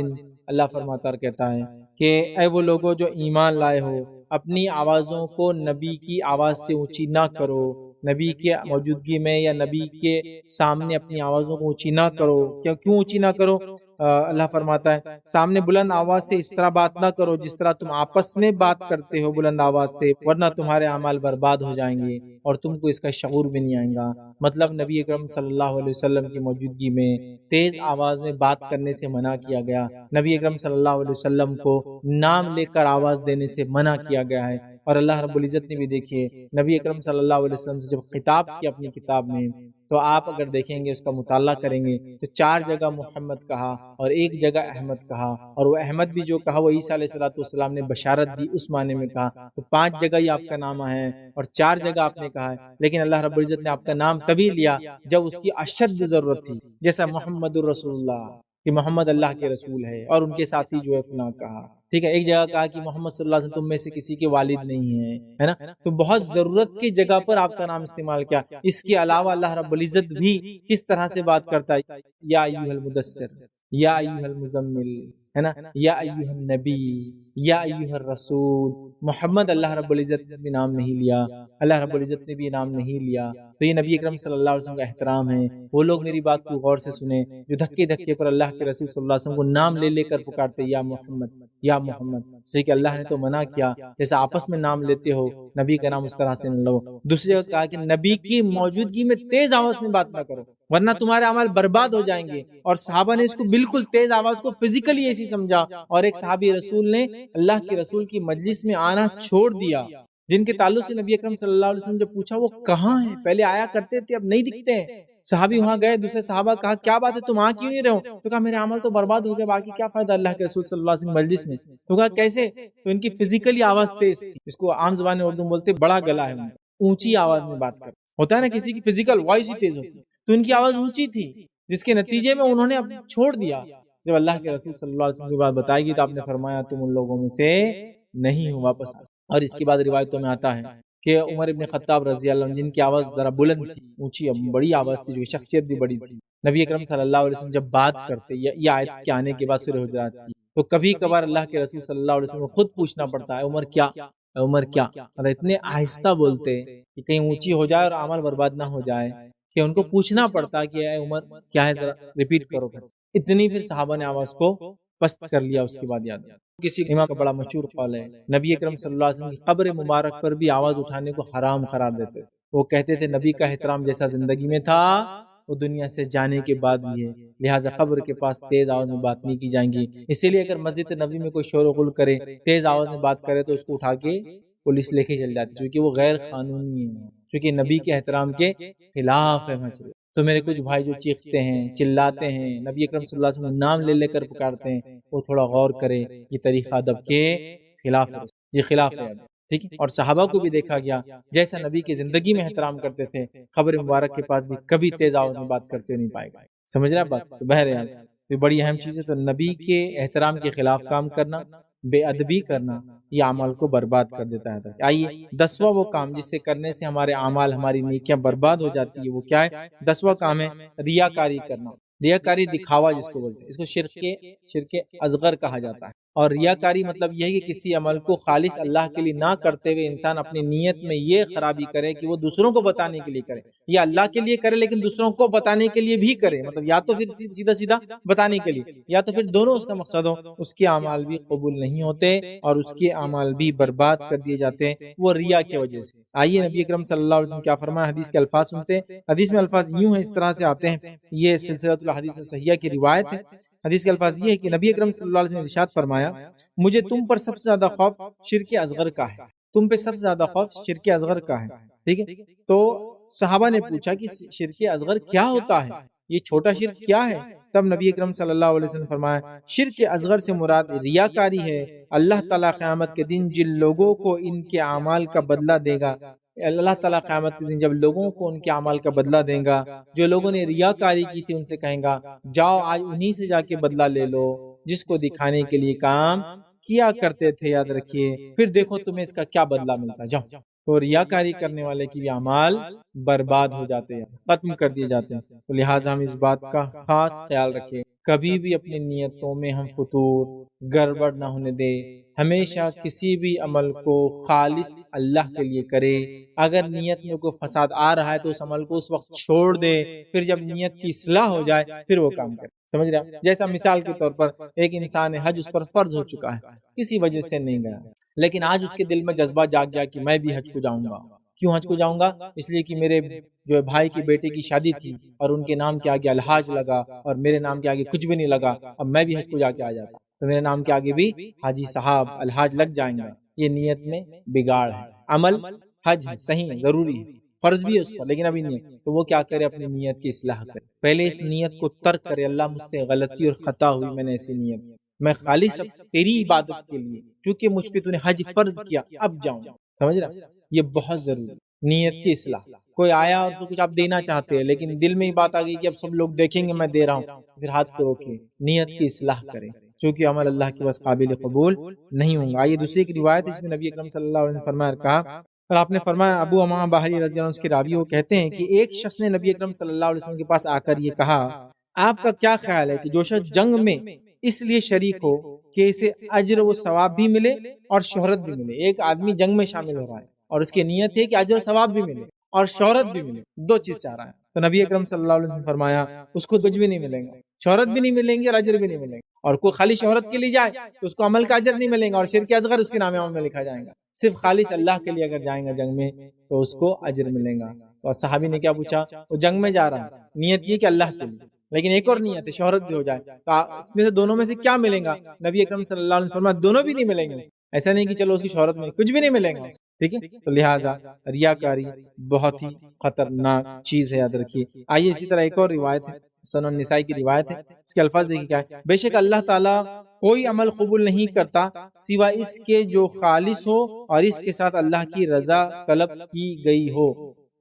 اللہ فرماتا ہے، کہتا ہے کہ اے وہ لوگوں جو ایمان لائے ہو، اپنی آوازوں کو نبی کی آواز سے اونچی نہ کرو. نبی کے موجودگی میں یا نبی کے سامنے اپنی آوازوں کو اونچی نہ کرو. کیوں اونچی نہ کرو؟ اللہ فرماتا ہے سامنے بلند آواز سے اس طرح بات نہ کرو جس طرح تم آپس میں بات کرتے ہو بلند آواز سے، ورنہ تمہارے اعمال برباد ہو جائیں گے اور تم کو اس کا شعور بھی نہیں آئے گا. مطلب نبی اکرم صلی اللہ علیہ وسلم کی موجودگی میں تیز آواز میں بات کرنے سے منع کیا گیا. نبی اکرم صلی اللہ علیہ وسلم کو نام لے کر آواز دینے سے منع کیا گیا ہے. اور اللہ رب العزت نے بھی دیکھیے نبی اکرم صلی اللہ علیہ وسلم سے جب خطاب کیا اپنی کتاب میں، تو آپ اگر دیکھیں گے اس کا مطالعہ کریں گے تو 4 جگہ محمد کہا اور 1 جگہ احمد کہا، اور وہ احمد بھی جو کہا وہ عیسیٰ علیہ السلام نے بشارت دی اس معنی میں کہا. تو 5 جگہ ہی آپ کا نام ہے اور 4 جگہ آپ نے کہا ہے. لیکن اللہ رب العزت نے آپ کا نام تبھی لیا جب اس کی اشد ضرورت تھی، جیسا محمد الرسول اللہ کہ محمد اللہ کے رسول ہے، اور ان کے ساتھی جو ہے فلاں کہا، ٹھیک ہے. ایک جگہ کہا کہ محمد صلی اللہ علیہ وسلم تم میں سے کسی کے والد نہیں ہے نا. تو بہت ضرورت کی جگہ پر آپ کا نام استعمال کیا. اس کے علاوہ اللہ رب العزت بھی کس طرح سے بات کرتا ہے، یا ایھا المدثر، یا ایھا المزمل، ہے نا، یا ایھا النبی، یا ایھا الرسول. محمد اللہ رب العزت نے بھی نام نہیں لیا، اللہ رب العزت نے بھی نام نہیں لیا. تو یہ نبی اکرم صلی اللہ علیہ وسلم کا احترام ہے. وہ لوگ میری بات کو غور سے سنیں جو دھکے دھکے پر اللہ کے رسول صلی اللہ علیہ وسلم کو نام لے لے کر پکارتے یا محمد یا محمد. سے کہ اللہ نے تو منع کیا جیسا آپس میں نام لیتے ہو نبی کا نام اس طرح سے نہ لو. دوسری جگہ کہا کہ نبی کی موجودگی میں تیز آواز میں بات نہ کرو ورنہ تمہارے اعمال برباد ہو جائیں گے. اور صحابہ نے اس کو بالکل تیز آواز کو فزیکلی ایسی سمجھا، اور ایک صحابی رسول نے اللہ کے رسول کی مجلس میں آنا چھوڑ دیا جن کے تعلق سے نبی اکرم صلی اللہ علیہ وسلم نے پوچھا وہ کہاں ہیں، پہلے آیا کرتے تھے اب نہیں دکھتے ہیں. صحابی وہاں گئے، دوسرے صحابہ کہا کیا بات ہے تم وہاں کیوں نہیں رہو؟ تو کہا میرے عمل تو برباد ہو گئے، باقی کیا فائدہ اللہ کے رسول صلی اللہ علیہ وسلم مجلس میں. تو کہا کیسے؟ تو ان کی فزیکلی آواز تیز تھی، اس کو عام زبان میں اردو بولتے بڑا گلا ہے، اونچی آواز میں بات کر. ہوتا ہے نا کسی کی فزیکل وائس ہی تیز ہوتی ہے، تو ان کی آواز اونچی تھی جس کے نتیجے میں انہوں نے چھوڑ دیا. جب اللہ کے رسول صلی اللہ علیہ وسلم کی بات بتائی گئی تو آپ نے فرمایا تم ان لوگوں میں سے نہیں ہو، واپس آ. اور اس کے بعد روایتوں میں آتا ہے کہ عمر ابن خطاب رضی اللہ عنہ جن کی آواز ذرا بلند تھی، اونچی بڑی آواز تھی، جو شخصیت بھی بڑی تھی، نبی اکرم صلی اللہ علیہ وسلم جب بات کرتے، یہ آیت کے آنے کے بعد سورہ حجرات تھی، تو کبھی کبھار اللہ کے رسول صلی اللہ علیہ وسلم کو خود پوچھنا پڑتا ہے عمر کیا، عمر کیا، اور اتنے آہستہ بولتے کہ کہیں اونچی ہو جائے اور عمل برباد نہ ہو جائے کہ ان کو پوچھنا پڑتا کہ اے عمر کیا ہے، ذرا ریپیٹ کرو. اتنی پھر صحابہ نے آواز کو پست کر لیا. اس کے بعد یاد کسی امام کا بڑا مشہور قول ہے، نبی اکرم صلی اللہ علیہ وسلم کی قبر مبارک پر بھی آواز اٹھانے کو حرام قرار دیتے. وہ کہتے تھے نبی کا احترام جیسا زندگی میں تھا وہ دنیا سے جانے کے بعد بھی ہے، لہٰذا قبر کے پاس تیز آواز میں بات نہیں کی جائیں گی. اسی لیے اگر مسجد نبوی میں کوئی شور و غل کرے، تیز آواز میں بات کرے تو اس کو اٹھا کے پولیس لے کے چل جاتی، کیونکہ وہ غیر قانونی ہے، کیونکہ نبی کے احترام کے خلاف ہے مسئلہ. تو میرے کچھ بھائی جو چیختے ہیں، چلاتے ہیں، نبی اکرم صلی اللہ علیہ وسلم نام لے لے کر پکارتے ہیں، وہ تھوڑا غور کرے، یہ طریقہ ادب کے خلاف ہے، یہ خلاف ہے، ٹھیک ہے. اور صحابہ کو بھی دیکھا گیا جیسا نبی کی زندگی میں احترام کرتے تھے، قبر مبارک کے پاس بھی کبھی تیز آواز میں بات کرتے نہیں پائے گا. سمجھ رہے بات؟ تو بہرحال یہ بڑی اہم چیز ہے. تو نبی کے احترام کے خلاف کام کرنا، بے ادبی کرنا، یہ اعمال کو برباد کر دیتا ہے. آئیے 10واں وہ کام جس سے کرنے سے ہمارے اعمال، ہماری نیکیاں برباد ہو جاتی ہے، وہ کیا ہے؟ 10واں کام ہے ریاکاری کرنا. ریاکاری دکھاوا جس کو بولتے ہیں، اس کو شرک اصغر کہا جاتا ہے. اور ریاکاری مطلب یہ ہے کہ کسی عمل کو خالص اللہ کے لیے نہ کرتے ہوئے انسان اپنی نیت میں یہ خرابی کرے کہ وہ دوسروں کو بتانے کے لیے کرے، یا اللہ کے لیے کرے لیکن دوسروں کو بتانے کے لیے بھی کرے. مطلب یا تو پھر سیدھا سیدھا بتانے کے لیے، یا تو پھر دونوں اس کا مقصد ہو. اس کے اعمال بھی قبول نہیں ہوتے اور اس کے اعمال بھی برباد کر دیے جاتے ہیں وہ ریا کی وجہ سے. آئیے نبی اکرم صلی اللہ علیہ وسلم کیا فرمایا، حدیث کے الفاظ سنتے ہیں. حدیث میں الفاظ یوں ہیں، اس طرح سے آتے ہیں، یہ سلسلۃ الحدیث صحیحہ کی روایت ہے. حدیث کے الفاظ یہ ہے کہ نبی اکرم صلی اللہ علیہ وسلم نے ارشاد فرمایا فرمایا مجھے تم پر سب سے زیادہ خوف شرک اصغر کا ہے، تم پہ سب سے زیادہ خوف شرک اصغر کا ہے، ٹھیک ہے؟ تو صحابہ نے پوچھا کہ شرک اصغر کیا ہوتا ہے، یہ چھوٹا شرک کیا ہے؟ تب نبی اکرم صلی اللہ علیہ وسلم فرمایا شرک اصغر سے مراد ریاکاری ہے۔ اللہ تعالیٰ قیامت کے دن جن لوگوں کو ان کے اعمال کا بدلہ دے گا، اللہ تعالیٰ قیامت کے دن جب لوگوں کو ان کے اعمال کا بدلہ دے گا، جو لوگوں نے ریاکاری کی تھی ان سے کہیں گا جاؤ آج انہی سے جا کے بدلہ لے لو جس کو دکھانے کے لیے کام کیا کرتے تھے، یاد رکھیے، پھر دیکھو تمہیں اس کا کیا بدلہ ملتا، جاؤ۔ تو ریاکاری کرنے والے کی بھی اعمال برباد ہو جاتے ہیں، ختم کر دیے جاتے ہیں۔ تو لہٰذا ہم اس بات کا خاص خیال رکھیں، کبھی بھی اپنی نیتوں میں ہم فطور گڑبڑ نہ ہونے دے، ہمیشہ کسی بھی عمل کو خالص اللہ کے لیے کرے۔ اگر نیت میں کوئی فساد آ رہا ہے تو اس عمل کو اس وقت چھوڑ دے، پھر جب نیت کی اصلاح ہو جائے پھر وہ کام کرے، سمجھ رہے ہیں؟ جیسا مثال کے طور پر ایک انسان حج اس پر فرض ہو چکا ہے، کسی وجہ سے نہیں گیا، لیکن آج اس کے دل میں جذبہ جاگ گیا کہ میں بھی حج کو جاؤں گا۔ کیوں حج کو جاؤں گا؟ اس لیے کہ میرے جو بھائی کی بیٹے کی شادی تھی اور ان کے نام کے آگے الحاج لگا اور میرے نام کے آگے کچھ بھی نہیں لگا، اب میں بھی حج کو جا کے آ جاتا تو میرے نام کے آگے بھی حاجی صاحب الحاج لگ جائیں گا۔ یہ نیت میں بگاڑ ہے۔ عمل حج ہے، صحیح ہے، ضروری ہے، فرض بھی ہے اس پر، لیکن ابھی نہیں، تو وہ کیا کرے؟ اپنی نیت کی اصلاح کرے، پہلے اس نیت کو ترک کرے، اللہ مجھ سے غلطی اور خطا ہوئی، میں نے ایسی نیت، میں خالص تیری عبادت کے لیے، چونکہ مجھ پہ تو نے حج فرض کیا، اب جاؤں، سمجھ رہا؟ یہ بہت ضروری ہے، نیت کی اصلاح۔ کوئی آیا اور اس کو کچھ آپ دینا چاہتے ہیں لیکن دل میں ہی بات آ گئی کہ اب سب لوگ دیکھیں گے میں دے رہا ہوں، پھر ہاتھ کو روکے، نیت کی اصلاح کرے، چونکہ عمل اللہ کے بس قابل قبول نہیں ہوں گا۔ یہ دوسری ایک روایت اس میں نبی اکرم صلی اللہ علیہ وسلم فرمایا کہا، اور آپ نے فرمایا، ابو امامہ باہلی رضی اللہ عنہ کے راوی وہ کہتے ہیں کہ ایک شخص نے نبی اکرم صلی اللہ علیہ وسلم کے پاس آ کر یہ کہا، آپ کا کیا خیال ہے کہ جو شخص جنگ میں اس لیے شریک ہو کہ اسے اجر و ثواب بھی ملے اور شہرت بھی ملے؟ ایک آدمی جنگ میں شامل ہو رہا ہے اور اس کی نیت ہے کہ اجر و ثواب بھی ملے اور شہرت بھی ملے، دو چیز چاہ رہا ہے، تو نبی اکرم صلی اللہ علیہ وسلم فرمایا اس کو کچھ بھی نہیں ملیں گا، شہرت بھی نہیں ملیں گی اور اجر بھی نہیں ملیں گا۔ اور کوئی خالی شہرت کے لیے جائے تو اس کو عمل کا اجر نہیں ملے گا اور شرک اصغر اس کے نام عمل میں لکھا جائے گا۔ صرف خالص اللہ کے لیے اگر جائیں گا جنگ میں تو اس کو اجر ملے گا۔ اور صحابی نے کیا پوچھا؟ وہ جنگ میں جا رہا ہے، نیت یہ کہ اللہ کے لیے، لیکن ایک اور نیت ہے شہرت بھی ہو جائے، تو اس میں سے دونوں میں سے کیا ملیں گا؟ نبی اکرم صلی اللہ علیہ وسلم فرمایا دونوں بھی نہیں ملیں گے، ایسا نہیں کہ چلو اس کی شہرت میں کچھ بھی نہیں ملے گا، ٹھیک ہے؟ تو لہٰذا ریاکاری بہت ہی خطرناک چیز ہے، یاد رکھیے۔ آئیے اسی طرح ایک اور روایت ہے، سنن نسائی کی روایت ہے، اس کے الفاظ دیکھیے کیا ہے، بے شک اللہ تعالیٰ کوئی عمل قبول نہیں کرتا سوائے اس کے جو خالص ہو اور اس کے ساتھ اللہ کی رضا طلب کی گئی ہو۔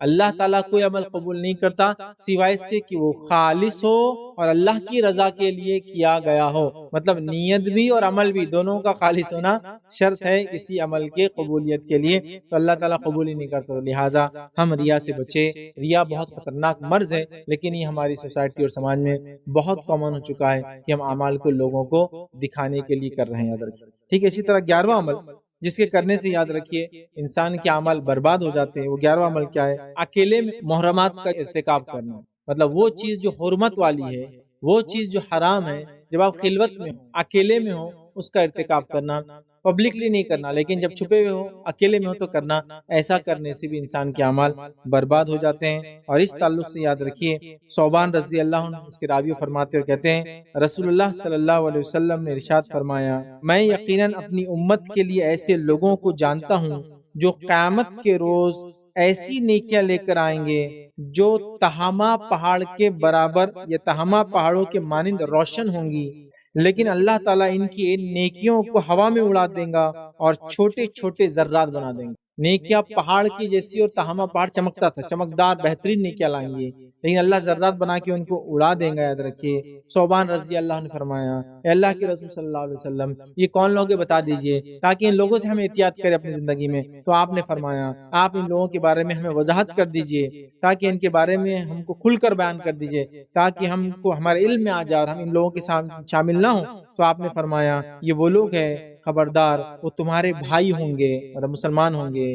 اللہ تعالیٰ کوئی عمل قبول نہیں کرتا سوائے اس کے کہ وہ خالص ہو اور اللہ کی رضا کے لیے کیا گیا ہو، مطلب نیت بھی اور عمل بھی دونوں کا خالص ہونا شرط ہے کسی عمل کے قبولیت کے لیے، تو اللہ تعالیٰ قبول ہی نہیں کرتا۔ لہٰذا ہم ریا سے بچے، ریا بہت خطرناک مرض ہے، لیکن یہ ہماری سوسائٹی اور سماج میں بہت کامن ہو چکا ہے کہ ہم اعمال کو لوگوں کو دکھانے کے لیے کر رہے ہیں، یاد رکھیے، ٹھیک ہے؟ اسی طرح 11واں عمل جس کے کرنے سے یاد رکھیے انسان کے اعمال برباد ہو جاتے ہیں، وہ 11واں عمل کیا ہے؟ اکیلے میں محرمات کا ارتکاب کرنا، مطلب وہ چیز جو حرمت والی ہے، وہ چیز جو حرام ہے، جب آپ خلوت میں ہو، اکیلے میں ہو، اس کا ارتکاب کرنا، پبلکلی نہیں کرنا، لیکن جب چھپے ہوئے ہو، اکیلے میں ہو تو کرنا، ایسا کرنے سے بھی انسان کے اعمال برباد ہو جاتے ہیں۔ اور اس تعلق سے یاد رکھیے ثوبان رضی اللہ عنہ اس کے راوی فرماتے اور کہتے ہیں رسول اللہ صلی اللہ علیہ وسلم نے ارشاد فرمایا، میں یقیناً اپنی امت کے لیے ایسے لوگوں کو جانتا ہوں جو قیامت کے روز ایسی نیکیاں لے کر آئیں گے جو تہامہ پہاڑ کے برابر یا تہامہ پہاڑوں کے مانند روشن ہوں گی، لیکن اللہ تعالیٰ ان کی نیکیوں کو ہوا میں اڑا دے گا اور چھوٹے چھوٹے ذرات بنا دیں گے۔ نیکیاں پہاڑ کی جیسی اور تہامہ پہاڑ چمکتا تھا، چمکدار بہترین نیکیاں لائیں گے، لیکن اللہ ذرات بنا کے ان کو اڑا دیں گا، یاد رکھیے۔ ثوبان رضی اللہ عنہ نے فرمایا، اے اللہ کے رسول صلی اللہ علیہ وسلم یہ کون لوگ ہیں بتا دیجئے تاکہ ان لوگوں سے ہم احتیاط کریں اپنی زندگی میں۔ تو آپ نے فرمایا آپ ان لوگوں کے بارے میں ہمیں وضاحت کر دیجئے تاکہ ان کے بارے میں ہم کو کھل کر بیان کر دیجئے تاکہ ہم کو ہمارے علم میں آ جائے اور ہم ان لوگوں کے ساتھ شامل نہ ہوں۔ تو آپ نے فرمایا یہ وہ لوگ ہیں، خبردار وہ تمہارے بھائی ہوں گے، مطلب مسلمان ہوں گے،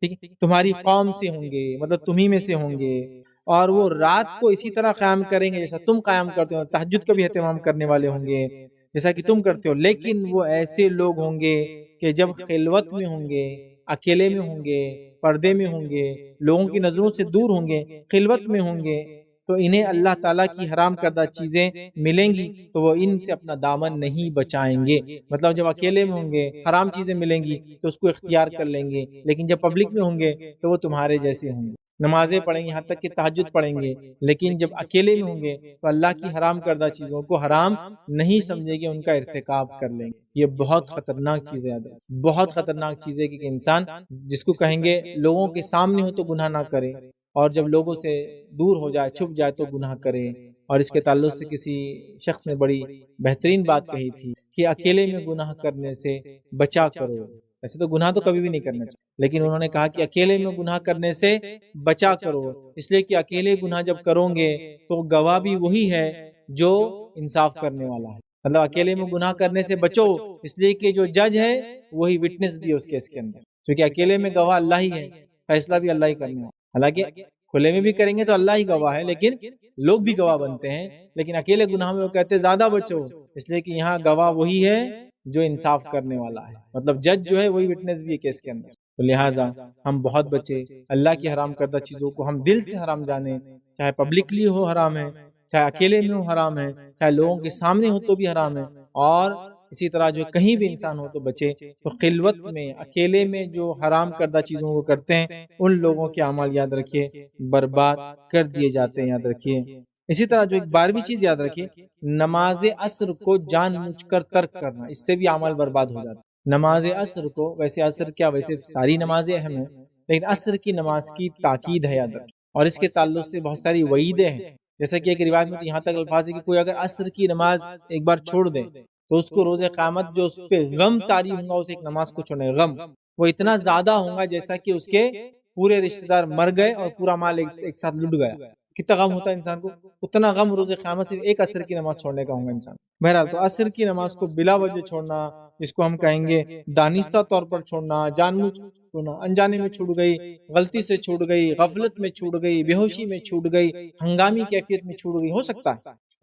ٹھیک ہے، تمہاری قوم سے ہوں گے، مطلب تمہیں میں سے ہوں گے، اور وہ رات کو اسی طرح قیام کریں گے جیسا تم قیام کرتے ہو، تہجد کا بھی اہتمام کرنے والے ہوں گے جیسا کہ تم کرتے ہو، لیکن وہ ایسے لوگ ہوں گے کہ جب خلوت میں ہوں گے، اکیلے میں ہوں گے، پردے میں ہوں گے، لوگوں کی نظروں سے دور ہوں گے، خلوت میں ہوں گے، تو انہیں اللہ تعالیٰ کی حرام کردہ چیزیں ملیں گی تو وہ ان سے اپنا دامن نہیں بچائیں گے. مطلب جب اکیلے میں ہوں گے حرام چیزیں ملیں گی تو اس کو اختیار کر لیں گے، لیکن جب پبلک میں ہوں گے تو وہ تمہارے جیسے ہوں گے، نمازیں پڑھیں گے، یہاں تک کہ تہجد پڑھیں گے، لیکن جب اکیلے میں ہوں گے تو اللہ کی حرام کردہ چیزوں کو حرام نہیں سمجھے گے، ان کا ارتکاب کر لیں گے. یہ بہت خطرناک چیز ہے، بہت خطرناک چیز ہے کہ انسان جس کو کہیں گے لوگوں کے سامنے ہو تو گناہ نہ کرے، اور جب لوگوں سے دور ہو جائے چھپ جائے تو گناہ کرے. اور اس کے تعلق سے کسی شخص نے بڑی بہترین بات کہی تھی کہ اکیلے میں گناہ کرنے سے بچا کرو. ویسے تو گناہ تو کبھی بھی نہیں کرنا چاہیے، لیکن انہوں نے کہا کہ اکیلے میں گناہ کرنے سے بچا کرو، اس لیے کہ اکیلے گناہ جب کرو گے تو گواہ بھی وہی ہے جو انصاف کرنے والا ہے. مطلب اکیلے میں گناہ کرنے سے بچو، اس لیے کہ جو جج ہے وہی وٹنس بھی ہے اس کیس کے اندر، کیونکہ اکیلے میں گواہ اللہ ہی ہے، فیصلہ بھی اللہ ہی کرنے والا. حالانکہ کھلے میں بھی کریں گے تو اللہ ہی گواہ ہے، لیکن لوگ بھی گواہ بنتے ہیں، لیکن اکیلے گناہ میں وہ کہتے ہیں زیادہ بچو، اس لیے کہ یہاں گواہ وہی ہے جو انصاف کرنے والا ہے. مطلب جج جو ہے وہی وٹنس بھی ہے کیس کے اندر. تو لہٰذا ہم بہت بچے، اللہ کی حرام کردہ چیزوں کو ہم دل سے حرام جانیں، چاہے پبلکلی ہو حرام ہے، چاہے اکیلے میں ہو حرام ہے، چاہے لوگوں کے سامنے ہو تو بھی حرام ہے، اور اسی طرح جو کہیں بھی انسان ہو تو بچے. تو خلوت میں اکیلے میں جو حرام کردہ چیزوں کو کرتے ہیں ان لوگوں کے اعمال یاد رکھیے برباد کر دیے جاتے ہیں، یاد رکھیے. اسی طرح جو ایک 12ویں چیز یاد رکھیے، نماز عصر کو جان بوجھ کر ترک کرنا، اس سے بھی اعمال برباد ہو جاتے ہیں. نماز عصر کو، ویسے عصر کیا، ویسے ساری نمازیں اہم ہیں، لیکن عصر کی نماز کی تاکید ہے، یاد رکھیے. اور اس کے تعلق سے بہت ساری وعیدیں ہیں، جیسا کہ ایک روایت میں یہاں تک الفاظ ہے کہ کوئی اگر عصر کی نماز ایک بار چھوڑ دے تو اس کو روز قیامت جو اس پہ غم طاری ہوگا اس ایک نماز کو چھوڑنے، غم وہ اتنا زیادہ ہوگا جیسا کہ اس کے پورے رشتہ دار مر گئے اور پورا مال ایک ساتھ لٹ گیا. کتنا غم ہوتا ہے انسان کو، اتنا غم روز قیامت صرف ایک عصر کی نماز چھوڑنے کا ہوگا انسان. بہرحال تو عصر کی نماز کو بلا وجہ چھوڑنا، جس کو ہم کہیں گے دانستہ طور پر چھوڑنا، جان بوجھ چھوڑنا، انجانے میں چھوٹ گئی، غلطی سے چھوٹ گئی، غفلت میں چھوٹ گئی، بے ہوشی میں چھوٹ گئی، ہنگامی کیفیت میں چھوٹ گئی، ہو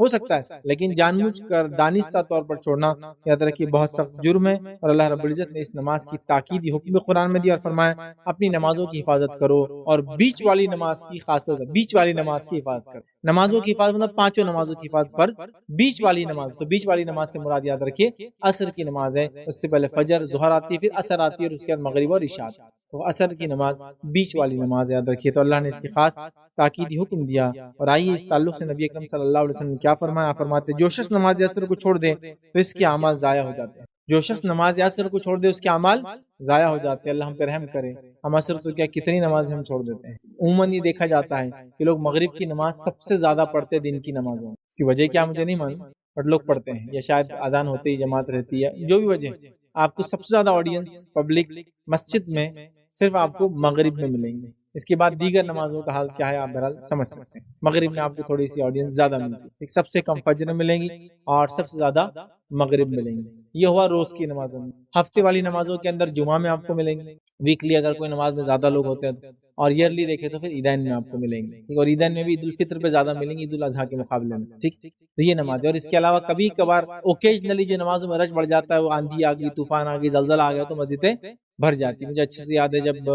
سکتا ہے، لیکن جان بوجھ کر دانستہ طور پر چھوڑنا یاد رکھیے بہت سخت جرم ہے. اور اللہ رب العزت نے اس نماز کی تاکیدی حکم قرآن میں دیا اور فرمایا اپنی نمازوں کی حفاظت کرو، اور بیچ والی نماز کی خاص طور سے بیچ والی نماز کی حفاظت کرو. نمازوں کی حفاظت مطلب پانچوں نمازوں کی حفاظت پر بیچ والی نماز، تو بیچ والی نماز سے مراد یاد رکھیے عصر کی نماز ہے. اس سے پہلے فجر ظہر آتی ہے، پھر عصر آتی ہے، اور اس کے بعد مغرب اور عشاء. تو عصر کی نماز بیچ والی نماز یاد رکھیے. تو اللہ نے اس کی خاص تاکیدی حکم دیا. اور آئیے اس تعلق سے نبی اکرم صلی اللہ علیہ وسلم نے کیا فرمایا، فرماتے جو شخص نماز عصر کو چھوڑ دے تو اس کے اعمال ضائع ہو جاتے ہیں. جو شخص نماز عصر کو چھوڑ دے اس کے اعمال ضائع ہو جاتے ہیں. اللہ ہم پہ رحم کرے. ہم عصر تو کیا کتنی نماز ہم چھوڑ دیتے ہیں. عموماً یہ دیکھا جاتا ہے کہ لوگ مغرب کی نماز سب سے زیادہ پڑھتے دن کی نمازوں. اس کی وجہ کیا مجھے نہیں معلوم، بٹ لوگ پڑھتے ہیں، یا شاید اذان ہوتے ہی جماعت رہتی ہے، جو بھی وجہ. آپ کو سب سے زیادہ آڈینس پبلک مسجد میں صرف آپ کو مغرب میں ملیں گے. اس کے بعد دیگر نمازوں کا حال کیا ہے آپ بہرحال سمجھ سکتے ہیں. مغرب میں آپ کو تھوڑی سی آڈینس زیادہ ملتی ہے، سب سے کم فجر میں ملیں گی اور سب سے زیادہ مغرب ملیں گی. یہ ہوا روز کی نمازوں میں. ہفتے والی نمازوں کے اندر جمعہ میں آپ کو ملیں گے، ویکلی اگر کوئی نماز میں زیادہ لوگ ہوتے ہیں، اور ایئرلی دیکھیں تو پھر عیدین میں آپ کو ملیں گے. اور عیدین میں بھی عید الفطر پہ زیادہ ملیں گے عید الاضحیٰ کے مقابلے میں. ٹھیک، تو یہ نماز ہے. اور اس کے علاوہ کبھی کبھار اوکیجنلی جو نمازوں میں رش بڑھ جاتا ہے، وہ آندھی آ گئی، طوفان آ گئی، زلزلہ آ گیا تو مسجدیں بھر جاتی. مجھے اچھے سے یاد ہے جب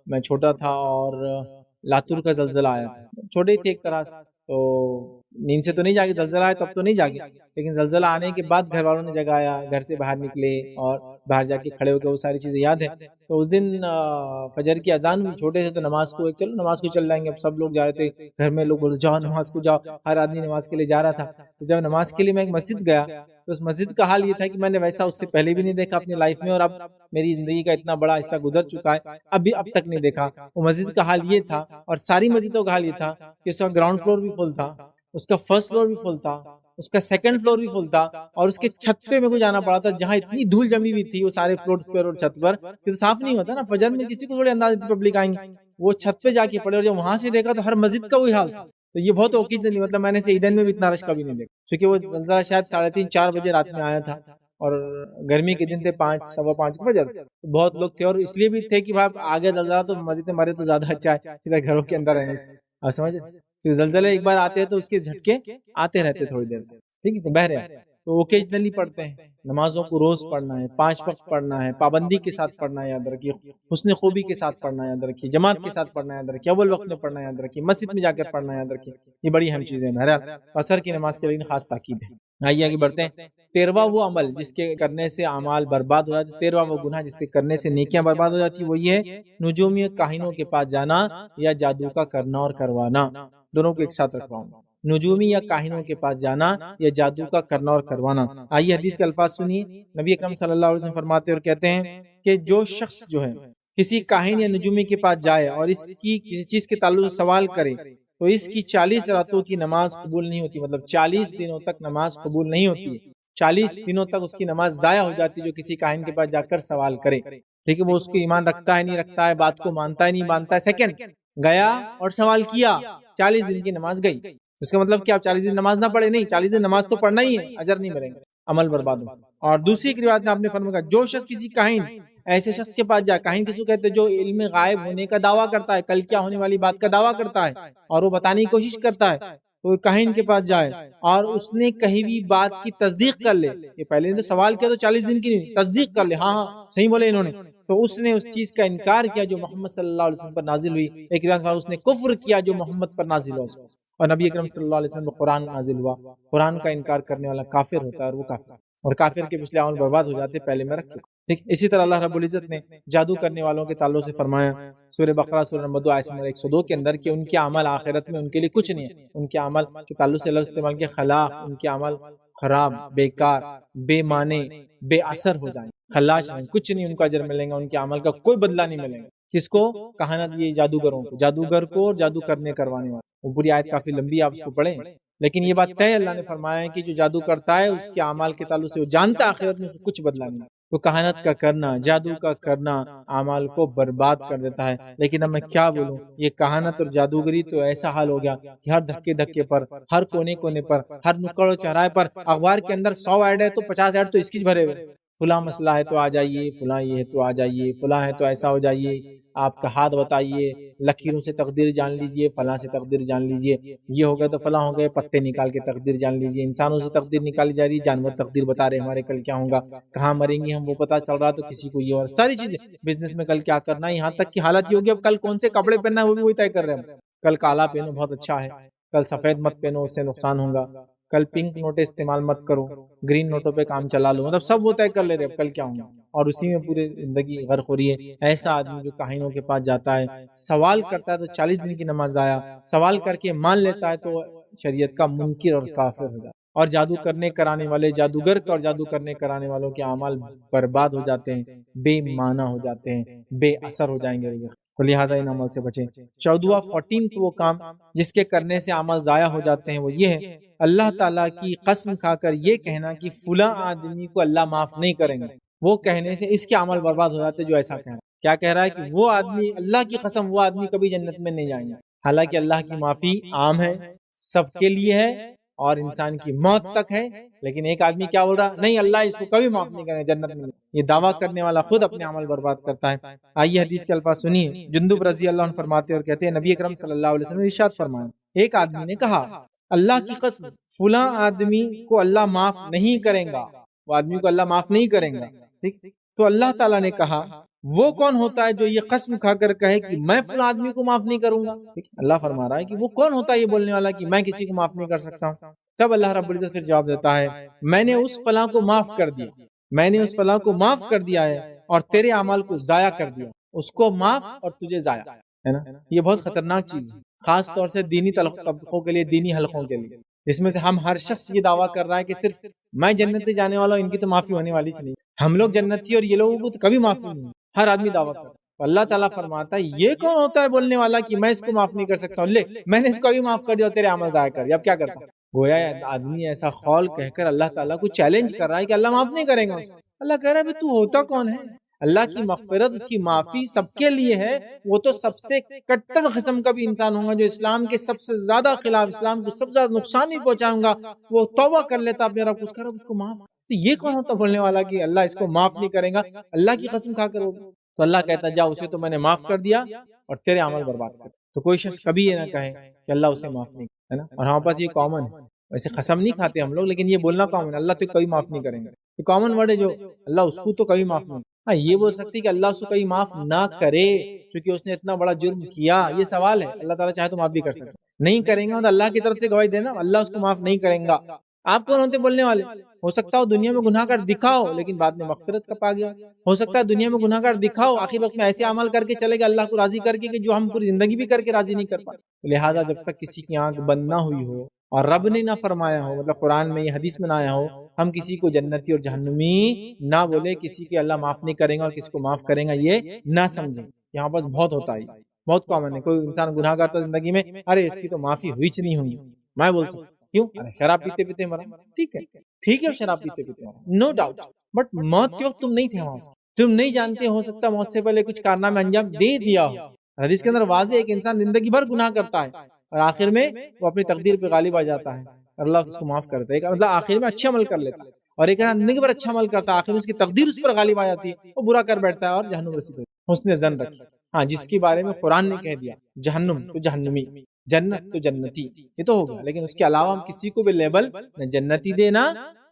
میں چھوٹا تھا اور لاتور کا زلزلہ آیا تھا، چھوٹے ہی تھے ایک طرح سے، تو نیند سے تو نہیں جاگے، زلزلہ آیا تب تو نہیں جاگے، لیکن زلزلہ آنے کے بعد گھر والوں نے جگایا، گھر سے باہر نکلے اور باہر جا کے کھڑے ہو کے وہ ساری چیزیں یاد ہے. تو اس دن فجر کی اذان ہوئی، چھوٹے تھے تو نماز کو چلو نماز کو چل جائیں گے. اب سب لوگ جا رہے تھے، گھر میں لوگ بولے جاؤ نماز کو جاؤ، ہر آدمی نماز کے لیے جا رہا تھا. تو جب نماز کے لیے میں ایک مسجد گیا تو اس مسجد کا حال یہ تھا کہ میں نے ویسا اس سے پہلے بھی نہیں دیکھا اپنی لائف میں، اور اب میری زندگی کا اتنا بڑا حصہ گزر چکا ہے اب تک نہیں دیکھا. وہ مسجد کا حال یہ تھا، اور ساری مسجدوں کا حال یہ تھا کہ اس کا گراؤنڈ فلور بھی فل تھا، اس کا فرسٹ فلور بھی فل تھا، اس کا سیکنڈ فلور بھی فل تھا، اور اس کے چھت پہ میرے کو جانا پڑا تھا جہاں اتنی دھول جمی ہوئی تھی وہ سارے فلور پر اور چھت پر کہ تو صاف نہیں ہوتا نا. فجر میں کسی کو تھوڑے انداز پبلک آئیں گے، وہ چھت پہ جا کے پڑے، اور جب وہاں سے دیکھا تو ہر مسجد کا وہی حال تھا. تو یہ بہت اوکیجنلی، مطلب میں نے سے عیدین میں بھی اتنا رش کبھی نہیں دیکھا، کیونکہ وہ زلزلہ شاید 3:30-4 بجے رات میں آیا تھا، اور گرمی کے دن تھے 5-5:15 بجے. بہت لوگ تھے، اور اس لیے بھی تھے کہ بھائی آگے زلزلہ تو مسجد میں مرے تو زیادہ اچھا ہے سیدھا گھروں کے اندر رہنے سے. آپ سمجھ، تو زلزلے ایک بار آتے ہیں تو اس کے جھٹکے آتے رہتے تھوڑی دیر. ٹھیک ہے، تو بہرحال تو اوکیجنلی پڑھتے ہیں، نمازوں کو روز پڑھنا ہے، 5 وقت پڑھنا ہے، پابندی کے ساتھ پڑھنا ہے، یاد رکھیے، حسن خوبی کے ساتھ پڑھنا ہے، یاد رکھیے، جماعت کے ساتھ پڑھنا ہے، یاد رکھیے، اول وقت میں پڑھنا ہے، یاد رکھیے، مسجد میں جا کر پڑھنا ہے، یاد رکھیے، یہ بڑی اہم چیزیں ہیں۔ بہرحال عصر کی نماز کے لیے خاص تاکید ہے۔ آئیے آگے بڑھتے ہیں۔ 13واں وہ عمل جس کے کرنے سے اعمال برباد ہو جاتے، 13واں وہ گناہ جس سے کرنے سے نیکیاں برباد ہو جاتی، وہ یہ ہے نجومی کاہنوں کے پاس جانا یا جادو کا کرنا اور کروانا۔ دونوں کو ایک ساتھ رکھواؤں، نجومی یا کاہنوں کے پاس جانا یا جادو کا کرنا اور کروانا۔ آئیے حدیث کے الفاظ سنیے، نبی اکرم صلی اللہ علیہ وسلم فرماتے اور کہتے ہیں کہ جو شخص جو ہے کسی کاہن یا نجومی کے پاس جائے اور اس کی کسی چیز کے تعلق سے سوال کرے تو اس کی 40 راتوں کی نماز قبول نہیں ہوتی، مطلب 40 دنوں تک نماز قبول نہیں ہوتی ہے، 40 دنوں تک اس کی نماز ضائع ہو جاتی ہے جو کسی کاہن کے پاس جا کر سوال کرے۔ ٹھیک ہے، وہ اس کو ایمان رکھتا ہے نہیں رکھتا ہے، بات کو مانتا ہے نہیں مانتا ہے، سیکنڈ گیا اور سوال کیا، 40 دن کی نماز گئی۔ اس کا مطلب کیا 40 دن نماز نہ پڑھے؟ نہیں، 40 دن نماز تو پڑھنا ہی ہے، اجر نہیں ملے گا، عمل برباد ہو۔ اور دوسری ایک روایت میں آپ نے فرمایا جو شخص کسی کاہن ایسے شخص کے پاس جائے، کاہن کسی کو کہتے ہیں جو علم غائب ہونے کا دعویٰ کرتا ہے، کل کیا ہونے والی بات کا دعویٰ کرتا ہے اور وہ بتانے کی کوشش کرتا ہے، تو کاہن کے پاس جائے اور اس نے کہیں بھی بات کی تصدیق کر لے، یہ پہلے نے سوال کیا تو 40 دن کی نہیں، تصدیق کر لے، ہاں ہاں صحیح بولے انہوں نے، تو اس نے اس چیز کا انکار کیا جو محمد صلی اللہ علیہ وسلم پر نازل ہوئی، ایک روایت میں اس نے کفر کیا جو محمد پر نازل ہوا، اور نبی اکرم صلی اللہ علیہ وسلم پر قرآن نازل ہوا، قرآن کا انکار کرنے والا کافر ہوتا ہے، اور وہ کافر، اور کافر کے پچھلے عمل برباد ہو جاتے، پہلے میں رکھ چکا۔ ٹھیک، اسی طرح اللہ رب العزت نے جادو کرنے والوں کے تعلق سے فرمایا سورہ بقرہ سورہ نمبر 2 آیت نمبر 102 کے اندر کہ ان کے عمل آخرت میں ان کے لیے کچھ نہیں ہے، ان کے عمل کے تعلق سے لفظ استعمال کیا خلاق، ان کے عمل خراب، بیکار، بے معنی، بے اثر ہو جائیں، خلاش ہیں، کچھ نہیں ان کو اجر ملے گا، ان کے عمل کا کوئی بدلہ نہیں ملے گا۔ کس کو؟ کہانت، یہ جادوگروں کو، جادوگر کو اور جادو کرنے کروانے والے۔ وہ پوری آیت کافی لمبی ہے، آپ اس کو پڑھیں، لیکن یہ بات طے اللہ نے فرمایا ہے کہ جو جادو کرتا ہے اس کے اعمال کے تعلق سے وہ جانتا ہے آخرت میں کچھ بدلہ نہیں۔ تو کہانت کا کرنا، جادو کا کرنا اعمال کو برباد کر دیتا ہے۔ لیکن اب میں کیا بولوں، یہ کہانت اور جادوگری تو ایسا حال ہو گیا کہ ہر دھکے دھکے پر، ہر کونے کونے پر، ہر نکڑ و چوراہے پر، اخبار کے اندر 100 ایڈ ہے تو 50 ایڈ تو اس کی بھرے ہوئے، فلاں مسئلہ ہے تو آ جائیے، فلاں یہ ہے تو آ جائیے، فلاں ہے تو ایسا ہو جائیے، آپ کا ہاتھ بتائیے، لکیروں سے تقدیر جان لیجئے، فلاں سے تقدیر جان لیجئے، یہ ہو گئے تو فلاں ہو گئے، پتے نکال کے تقدیر جان لیجئے، انسانوں سے تقدیر نکالی جا رہی ہے، جانور تقدیر بتا رہے ہمارے کل کیا ہوگا، کہاں مریں گے ہم وہ پتا چل رہا، تو کسی کو یہ اور ساری چیزیں، بزنس میں کل کیا کرنا ہے، یہاں تک کی حالت یہ ہوگی اب کل کون سے کپڑے پہننا ہے وہ بھی وہی طے کر رہے ہیں، کل کالا پہنو بہت اچھا ہے، کل سفید مت پہنو اس سے نقصان ہوگا، کل پنک نوٹیں استعمال مت کرو، گرین نوٹوں پہ کام چلا لو، مطلب سب وہ طے کر لے رہے اب کل کیا ہوگا، اور اسی میں پوری زندگی غرق ہو رہی ہے۔ ایسا آدمی جو کاہنوں کے پاس جاتا ہے، سوال کرتا ہے تو 40 دن کی نماز آیا، سوال کر کے مان لیتا ہے تو شریعت کا منکر اور کافر ہو جاتا ہے، اور جادو کرنے کرانے والے جادوگر اور جادو کرنے کرانے والوں کے اعمال برباد ہو جاتے ہیں، بے معنی ہو جاتے ہیں، بے اثر ہو جائیں گے، تو لہٰذا ان عمل سے بچیں۔ 14واں 14 وہ کام جس کے کرنے سے عمل ضائع ہو جاتے ہیں وہ یہ ہے اللہ تعالیٰ کی قسم کھا کر یہ کہنا کہ فلاں آدمی کو اللہ معاف نہیں کریں گے، وہ کہنے سے اس کے عمل برباد ہو جاتے جو ایسا کہہ رہا ہے۔ کیا کہہ رہا ہے کہ وہ آدمی، اللہ کی قسم، وہ آدمی کبھی جنت میں نہیں جائیں گے، حالانکہ اللہ کی معافی عام ہے، سب کے لیے ہے اور انسان کی موت تک ہے، لیکن ایک آدمی کیا بول رہا، نہیں اللہ اس کو کبھی معاف نہیں کرے، جنت میں، یہ دعویٰ کرنے والا خود اپنے عمل برباد کرتا ہے۔ آئیے حدیث کے الفاظ سنیے، جندب رضی اللہ عنہ فرماتے اور کہتے ہیں نبی اکرم صلی اللہ علیہ وسلم نے ارشاد فرمایا، ایک آدمی نے کہا اللہ کی قسم فلاں آدمی کو اللہ معاف نہیں کرے گا، وہ آدمی کو اللہ معاف نہیں کرے گا، ٹھیک، تو اللہ تعالیٰ نے کہا وہ کون ہوتا ہے جو یہ قسم کھا کر کہے کہ میں فلاں آدمی کو معاف نہیں کروں گا، اللہ فرما رہا ہے کہ وہ کون ہوتا ہے یہ بولنے والا کہ میں کسی کو معاف نہیں کر سکتا ہوں۔ تب اللہ رب العزت پھر جواب دیتا ہے میں نے اس فلاں کو معاف کر دیا، میں نے اس فلاں کو معاف کر دیا ہے اور تیرے اعمال کو ضائع کر دیا، اس کو معاف اور تجھے ضائع، ہے نا، یہ بہت خطرناک چیز ہے، خاص طور سے دینی طبقوں کے لیے، دینی حلقوں کے لیے، جس میں سے ہم ہر شخص یہ دعویٰ کر رہا ہے کہ صرف میں جنت میں جانے والا ہوں، ان کی تو معافی ہونے والی نہیں، ہم لوگ جنتی اور یہ لوگوں کو تو کبھی معافی نہیں، ہر آدمی دعویٰ کرتا ہے۔ اللہ تعالیٰ فرماتا ہے یہ کون ہوتا ہے بولنے والا کہ میں اس کو معاف نہیں کر سکتا ہوں، لے میں نے اس کو ابھی معاف کر دیا، تیرے عمل ضائع کر دیا، اب کیا کرتا؟ گویا آدمی ایسا قول کہہ کر اللہ تعالیٰ کو چیلنج کر رہا ہے کہ اللہ معاف نہیں کرے گا اس کو۔ اللہ کہہ رہا ہے تو ہوتا کون ہے؟ اللہ کی مغفرت، اس کی معافی سب کے لیے ہے، وہ تو سب سے کٹر قسم کا بھی انسان ہوگا جو اسلام کے سب سے زیادہ خلاف، اسلام کو سب سے زیادہ نقصان بھی پہنچاؤں گا، وہ توبہ کر لیتا اپنے رب، اس کا رب اس کو معاف، تو یہ کون ہوتا بولنے والا کہ اللہ اس کو معاف نہیں کرے گا، اللہ کی قسم کھا کر ہوگا؟ تو اللہ کہتا جا اسے تو میں نے معاف کر دیا اور تیرے عمل برباد کر، تو کوئی شخص کبھی یہ نہ کہے کہ اللہ اسے معاف نہیں، ہے نا، اور ہمارے پاس یہ کامن ہے، ویسے قسم نہیں کھاتے ہم لوگ، لیکن یہ بولنا کامن، اللہ تو کبھی معاف نہیں کریں گے، یہ کامن ورڈ ہے جو اللہ اس کو تو کبھی معاف نہیں۔ ہاں یہ بول سکتی کہ اللہ اس کو کبھی معاف نہ کرے کیونکہ اس نے اتنا بڑا جرم کیا، یہ سوال ہے، اللہ تعالیٰ چاہے تو معاف بھی کر سکتے، نہیں کریں گا، اللہ کی طرف سے گواہی دینا اللہ اس کو معاف نہیں کریں گا۔ آپ کون ہوتے بولنے والے؟ ہو سکتا ہو دنیا میں گناہ کر دکھاؤ لیکن بعد میں مغفرت کا پا گیا، ہو سکتا ہے دنیا میں گناہ کر دکھاؤ آخر وقت میں ایسے عمل کر کے چلے گا اللہ کو راضی کر کے کہ جو ہم پوری زندگی بھی کر کے راضی نہیں کر پائے۔ لہٰذا جب تک کسی کی آنکھ بند نہ ہوئی ہو اور رب نے نہ فرمایا ہو، مطلب قرآن میں یہ حدیث میں نہ آیا ہو، ہم کسی کو جنتی اور جہنمی نہ بولے، کسی کے اللہ معاف نہیں کریں گا اور کسی کو معاف کریں گا یہ نہ سمجھیں۔ یہاں پر بہت ہوتا ہے، بہت کامن ہے، کوئی انسان گناہ کرتا ہے زندگی میں، ارے اس کی تو معافی ہوئی چ نہیں ہوگی، میں بول سکتا کیوں؟ ارے شراب پیتے پیتے مرا، ٹھیک ہے شراب پیتے پیتے مرا، نو ڈاؤٹ، بٹ موت کے وقت تم نہیں تھے وہاں، تم نہیں جانتے، ہو سکتا موت سے پہلے کچھ کارنامہ انجام دے دیا ہو۔ حدیث کے اندر واضح ہے کہ انسان زندگی بھر گناہ کرتا ہے اور آخر میں وہ اپنی تقدیر پہ غالب آ جاتا ہے، اللہ اس کو معاف کرتا ہے، مطلب آخر میں اچھا عمل کر لیتا ہے، اور ایک زندگی بھر اچھا عمل کرتا ہے، آخر میں اس کی تقدیر اس پر غالب آ جاتی ہے، وہ برا کر بیٹھتا ہے اور جہنم رسید ہوتا ہے۔ حسن ظن رکھیں، ہاں جس کے بارے میں قرآن نے کہہ دیا جہنم تو جہنمی، جنت تو جنتی، یہ تو ہو گیا، لیکن اس کے علاوہ ہم کسی کو بھی لیبل نہ جنتی دے نہ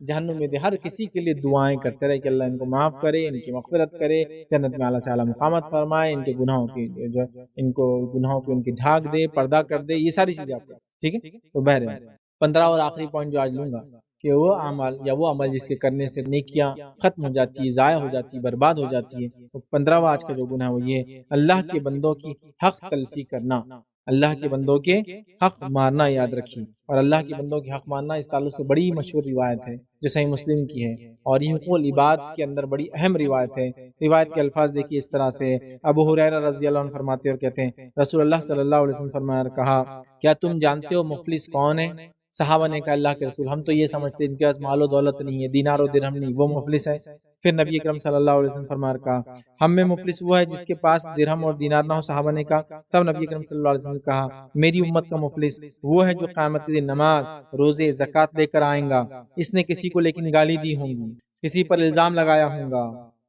جہنم میں دے، ہر کسی کے لیے دعائیں کرتے رہے کہ اللہ ان کو معاف کرے، ان کی مغفرت کرے، جنت میں اعلیٰ سے اعلیٰ مقامات فرمائے، ان کے گناہوں کی جو ان کو گناہوں کو ان کی ڈھانک دے، پردہ کر دے، یہ ساری چیزیں آپ کو، ٹھیک ہے۔ تو بہرحال 15 اور آخری پوائنٹ جو آج لوں گا کہ وہ اعمال یا وہ عمل جس کے کرنے سے نیکیاں ختم ہو جاتی ہے، ضائع ہو جاتی ہے، برباد ہو جاتی ہے، تو 15واں آج کا جو گناہ ہے وہ یہ اللہ کے بندوں کی حق تلفی کرنا، اللہ کے بندوں کے حق مارنا، یاد رکھیے۔ اور اللہ کے بندوں کے حق مارنا اس تعلق سے بڑی مشہور روایت ہے جو صحیح مسلم کی ہے، اور یہ حقوق العباد کے اندر بڑی اہم روایت ہے۔ روایت کے الفاظ دیکھیے اس طرح سے، ابو ہریرہ رضی اللہ عنہ فرماتے اور کہتے ہیں رسول اللہ صلی اللہ علیہ وسلم فرمایا، کہا کیا تم جانتے ہو مفلس کون ہے؟ صحابہ نے کہا اللہ کے رسول ہم تو یہ سمجھتے ہیں ان کے پاس مال و دولت نہیں ہے، دینار و درہم نہیں، وہ مفلس ہے؟ پھر نبی اکرم صلی اللہ علیہ وسلم فرمایا، کہا ہم میں مفلس وہ ہے جس کے پاس درہم اور دینار نہ ہو۔ صحابہ نے کہا، تب نبی اکرم صلی اللہ علیہ وسلم نے کہا میری امت کا مفلس وہ ہے جو قیامت کے دن نماز، روزے، زکوٰۃ لے کر آئیں گا، اس نے کسی کو لیکن گالی دی ہوں گی، کسی پر الزام لگایا ہوں گا،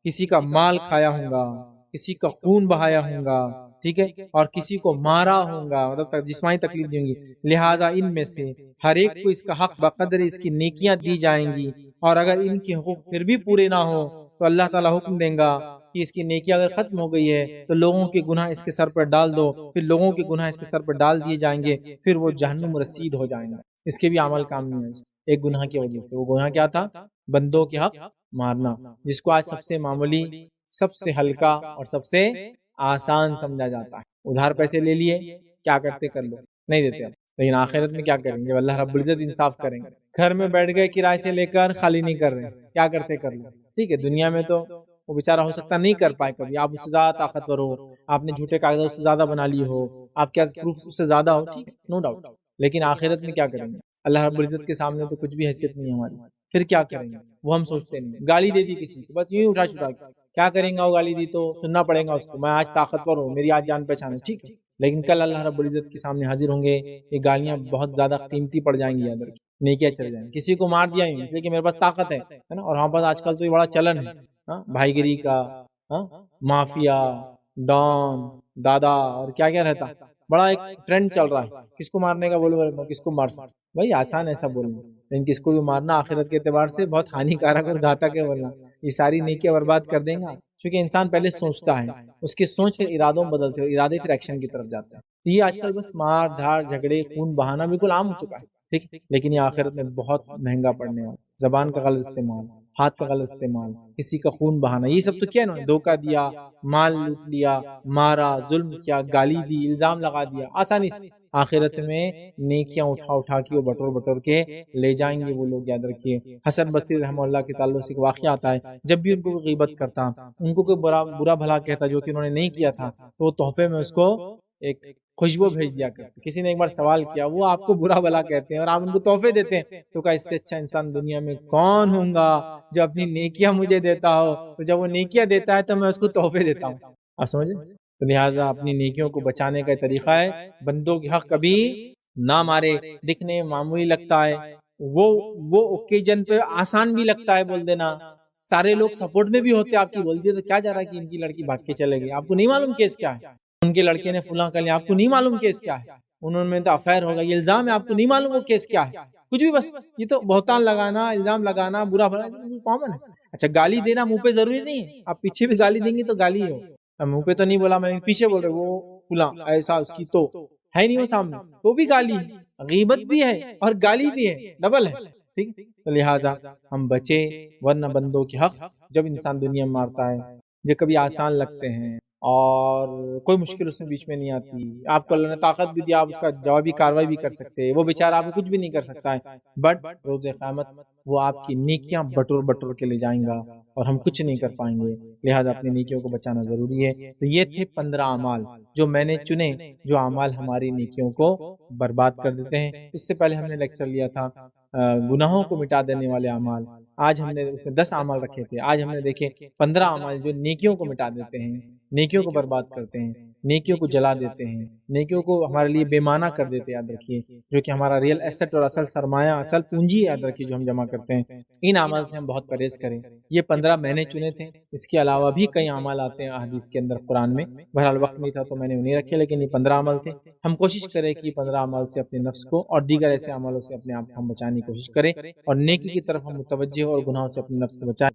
کسی کا مال کھایا ہوں گا، کسی کا خون بہایا ہوں گا، ٹھیک ہے، اور کسی کو مارا ہوں گا، مطلب جسمانی تکلیف دی ہوں گی، لہٰذا ان میں سے ہر ایک کو اس کا حق بقدر اس کی نیکیاں دی جائیں گی، اور اگر ان کے حقوق پھر بھی پورے نہ ہو تو اللہ تعالیٰ حکم دیں گا کہ اس کی نیکیاں اگر ختم ہو گئی ہے تو لوگوں کے گناہ اس کے سر پر ڈال دو، پھر لوگوں کے گناہ اس کے سر پر ڈال دیے جائیں گے، پھر وہ جہنم رسید ہو جائیں گے، اس کے بھی عمل کام نہیں ہے ایک گناہ کی وجہ سے۔ وہ گناہ کیا تھا؟ بندوں کے حق مارنا، جس کو آج سب سے معمولی، سب سے ہلکا اور سب سے آسان سمجھا جاتا ہے۔ ادھار پیسے لے لیے، کیا کرتے کر لو، نہیں دیتے، لیکن آخرت میں کیا کریں گے؟ اللہ رب العزت انصاف کریں گے۔ گھر میں بیٹھ گئے کرائے سے لے کر خالی نہیں کر رہے، کیا کرتے کر لو، ٹھیک ہے۔ دنیا میں تو وہ بیچارہ ہو سکتا نہیں کر پائے، کبھی آپ اس سے زیادہ طاقتور ہو، آپ نے جھوٹے کاغذات اس سے زیادہ بنا لی ہو، آپ کے پاس پروف اس سے زیادہ ہو، ٹھیک ہے، نو ڈاؤٹ، لیکن آخرت میں کیا کریں گے؟ اللہ رب العزت کے سامنے تو کچھ بھی حیثیت نہیں ہے ہماری، پھر کیا کریں گے؟ وہ ہم سوچتے نہیں۔ گالی دے دی کسی کو، بس یوں ہی اٹھا چھٹا کے کیا کریں گا؟ وہ گالی دی تو سننا پڑے گا اس کو، میں آج طاقتور ہوں، میری آج جان پہچان ہے، ٹھیک ہے، لیکن کل اللہ رب العزت کے سامنے حاضر ہوں گے، یہ گالیاں بہت زیادہ قیمتی پڑ جائیں گی، یاد رکھیں، نیکیاں چل جائیں گی۔ کسی کو مار دیا ہی اس لیے کہ میرے پاس طاقت ہے نا، اور ہمارے پاس آج کل تو یہ بڑا چلن ہے بھائی گیری کا، مافیا، ڈان، دادا، اور کیا کیا رہتا، بڑا ایک ٹرینڈ چل رہا ہے، کس کو مارنے کا بولو، کس کو مار سکتے، بھائی آسان ایسا بولنا، لیکن کس کو بھی مارنا آخرت کے اعتبار سے بہت ہانیکارک اور گھاتک ہے، ورنہ یہ ساری نیکیاں برباد کر دیں گا، چونکہ انسان پہلے سوچتا ہے، اس کی سوچ پھر ارادوں میں بدلتے ہیں، ارادے پھر ایکشن کی طرف جاتے ہیں۔ یہ آج کل بس مار دھاڑ، جھگڑے، خون بہانا بالکل عام ہو چکا ہے، ٹھیک، لیکن یہ آخرت میں بہت مہنگا پڑنے والا، زبان کا غلط استعمال، ہاتھ کا غلط استعمال، کسی کا خون بہانا، یہ سب تو کیا نا، دھوکہ دیا، مال لوٹ لیا، مارا، ظلم کیا، گالی دی، الزام لگا دیا، آسانی سے آخرت میں نیکیاں اٹھا اٹھا کے وہ بٹور بٹور کے لے جائیں گے وہ لوگ، یاد رکھیے۔ حسن بصری رحمہ اللہ کے تعلق سے ایک واقعہ آتا ہے، جب بھی ان کو غیبت کرتا، ان کو کوئی برا بھلا کہتا جو کہ انہوں نے نہیں کیا تھا، تو وہ تحفے میں اس کو ایک خوشبو بھیج دیا کرتے۔ کسی نے ایک بار سوال کیا، وہ آپ کو برا بھلا کہتے ہیں اور آپ ان کو تحفے دیتے ہیں، تو کہا اس سے اچھا انسان دنیا میں کون ہوں گا جو اپنی نیکیاں مجھے دیتا ہو، تو جب وہ نیکیاں دیتا ہے تو میں اس کو تحفے دیتا ہوں، آپ سمجھے؟ تو لہٰذا اپنی نیکیوں کو بچانے کا طریقہ ہے بندوں کے حق کبھی نہ مارے۔ دکھنے معمولی لگتا ہے، وہ اوکیجن پہ آسان بھی لگتا ہے بول دینا، سارے لوگ سپورٹ میں بھی ہوتے آپ کی، بول دیے تو کیا جا رہا ہے کہ ان کی لڑکی بھاگ کے چلے گئی، آپ کو نہیں معلوم کیس کیا ہے، ان کے لڑکے نے فلاں کر لیا، آپ کو نہیں معلوم کیس کیا ہے، انہوں نے تو افیئر ہوگا، یہ الزام ہے، آپ کو نہیں معلوم وہ کیس کیا ہے، کچھ بھی بس یہ تو بہتان لگانا، الزام لگانا، برا بھلا کامن ہے. اچھا گالی دینا منہ پہ ضروری نہیں ہے، آپ پیچھے بھی گالی دیں گے تو گالی ہو. منہ پہ تو نہیں بولا میں نے، پیچھے بول رہے وہ فلاں ایسا، اس کی تو ہے نہیں وہ سامنے، وہ بھی گالی ہے، غیبت بھی ہے اور گالی بھی ہے، ڈبل ہے. ٹھیک، تو لہٰذا ہم بچے، ورنہ بندوں کے حق جب انسان دنیا میں مارتا ہے جو کبھی آسان لگتے ہیں اور کوئی مشکل اس میں بیچ میں نہیں آتی. آپ کو اللہ نے طاقت بھی دیا، آپ اس کا جوابی کاروائی بھی کر سکتے ہیں، وہ بیچارہ آپ کو کچھ بھی نہیں کر سکتا ہے، بٹ روز قیامت وہ آپ کی نیکیاں بٹور بٹور کے لے جائیں گا اور ہم کچھ نہیں کر پائیں گے. لہٰذا اپنی نیکیوں کو بچانا ضروری ہے. تو یہ تھے 15 اعمال جو میں نے چنے، جو اعمال ہماری نیکیوں کو برباد کر دیتے ہیں. اس سے پہلے ہم نے لیکچر لیا تھا گناہوں کو مٹا دینے والے اعمال، آج ہم نے اس میں 10 اعمال رکھے تھے. آج ہم نے دیکھے 15 اعمال جو نیکیوں کو مٹا دیتے ہیں، نیکیوں کو برباد کرتے ہیں، نیکیوں کو جلا دیتے ہیں، نیکیوں کو ہمارے لیے بے معنی کر دیتے ہیں. یاد رکھیے جو کہ ہمارا ریئل ایسٹ اور اصل سرمایہ، اصل پونجی یاد رکھیے جو ہم جمع کرتے ہیں. ان اعمال سے ہم بہت پرہیز کریں. یہ 15 میں نے چنے تھے، اس کے علاوہ بھی کئی اعمال آتے ہیں احادیث کے اندر، قرآن میں. بہرحال وقت نہیں تھا تو میں نے انہیں رکھے، لیکن یہ 15 عمل تھے. ہم کوشش کریں کہ 15 اعمال سے اپنے نفس کو اور دیگر ایسے عملوں سے اپنے آپ کو ہم بچانے کی کوشش کریں اور نیکی کی طرف ہم متوجہ اور گناہوں سے اپنے نفس کو بچائیں.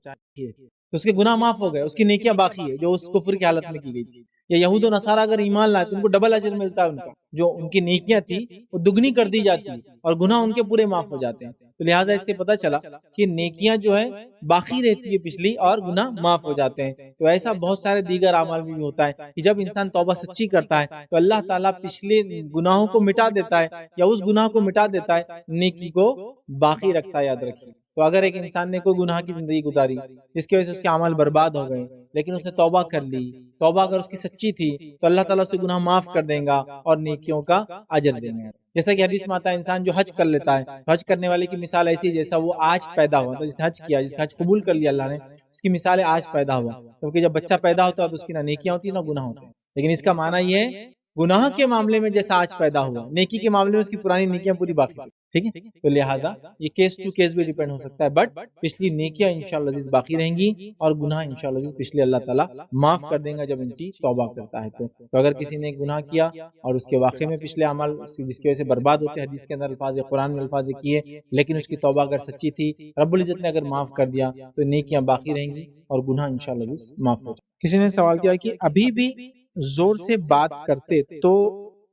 تو اس کے گناہ معاف ہو گئے، اس کی نیکیاں باقی ہے جو اس کفر کی حالت میں کی گئی تھی. یا یہود و نصارہ اگر ایمان لائے تو ان کو ڈبل اجر ملتا ہے، ان کا جو ان کی نیکیاں تھی وہ دگنی کر دی جاتی اور گناہ ان کے پورے معاف ہو جاتے ہیں. تو لہٰذا اس سے پتہ چلا کہ نیکیاں جو ہے باقی رہتی ہے پچھلی اور گناہ معاف ہو جاتے ہیں. تو ایسا بہت سارے دیگر اعمال بھی ہوتا ہے کہ جب انسان توبہ سچی کرتا ہے تو اللہ تعالیٰ پچھلے گناہوں کو مٹا دیتا ہے یا اس گناہ کو مٹا دیتا ہے، نیکی کو باقی رکھتا ہے. یاد رکھیے. تو اگر ایک انسان نے کوئی گناہ کی زندگی گزاری جس کی وجہ سے اس کے اعمال برباد ہو گئے، لیکن اس نے توبہ کر لی، توبہ اگر اس کی سچی تھی تو اللہ تعالیٰ اسے گناہ معاف کر دیں گا اور نیکیوں کا اجر دیں گے. جیسا کہ حدیث میں آتا ہے انسان جو حج کر لیتا ہے، حج کرنے والے کی مثال ایسی جیسا وہ آج پیدا ہوا. تو جس نے حج کیا، جس کا حج قبول کر لیا اللہ نے، اس کی مثال ہے آج پیدا ہوا. کیونکہ جب بچہ پیدا ہوتا ہے تو اس کی نہ نیکیاں ہوتی ہیں نہ گناہ ہوتے ہیں. لیکن اس کا معنی یہ ہے گناہ کے معاملے میں جیسا آج پیدا ہوا، نیکی کے معاملے میں اس کی پرانی نیکیاں پوری باقی. ٹھیک ہے. تو لہٰذا یہ کیس ٹو کیس بھی ڈیپینڈ ہو سکتا ہے، بٹ پچھلی نیکیاں انشاءاللہ عزیز باقی رہیں گی اور گناہ انشاءاللہ عزیز پچھلے اللہ تعالیٰ معاف کر دیں گا جب انسی توبہ کرتا ہے. تو اگر کسی نے گناہ کیا اور اس کے واقعے میں پچھلے اعمال جس کی وجہ سے برباد ہوتے، حدیث کے اندر الفاظ، قرآن میں الفاظ کیے، لیکن اس کی توبہ اگر سچی تھی، رب العزت نے اگر معاف کر دیا تو نیکیاں باقی رہیں گی اور گناہ انشاءاللہ عزیز معاف ہو جائے. کسی نے سوال کیا کہ ابھی بھی زور سے بات کرتے تو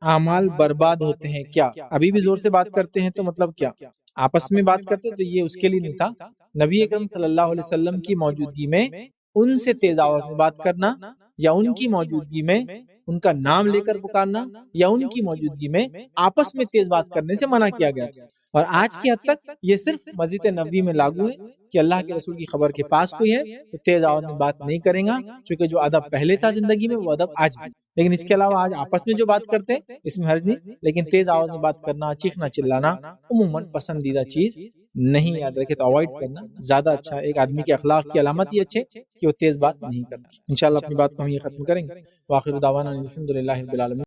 اعمال برباد ہوتے ہیں کیا؟ ابھی بھی زور سے بات کرتے ہیں تو مطلب کیا؟ آپس میں بات کرتے تو یہ اس کے لیے نہیں تھا. نبی اکرم صلی اللہ علیہ وسلم کی موجودگی میں ان سے تیز آواز میں بات کرنا یا ان کی موجودگی میں ان کا نام لے کر پکارنا یا ان کی موجودگی میں آپس میں تیز بات کرنے سے منع کیا گیا تھا. اور آج کی حد تک یہ صرف مسجد نبوی میں لاگو ہے کہ اللہ کے رسول کی خبر کے پاس کوئی ہے تو تیز آواز میں بات نہیں کریں گا، چونکہ جو ادب پہلے تھا زندگی میں وہ ادب آج بھی. لیکن اس کے علاوہ آج آپس میں جو بات کرتے ہیں اس میں حرج نہیں، لیکن تیز آواز میں بات کرنا، چیخنا چلانا عموماً پسندیدہ چیز نہیں. یاد رکھے تو اوائڈ کرنا زیادہ اچھا. ایک آدمی کے اخلاق کی علامت ہی اچھے کہ وہ تیز بات نہیں کرتا. انشاءاللہ اپنی بات کو ہم یہ ختم کریں گے. وآخر دعوانا الحمدللہ رب العالمین.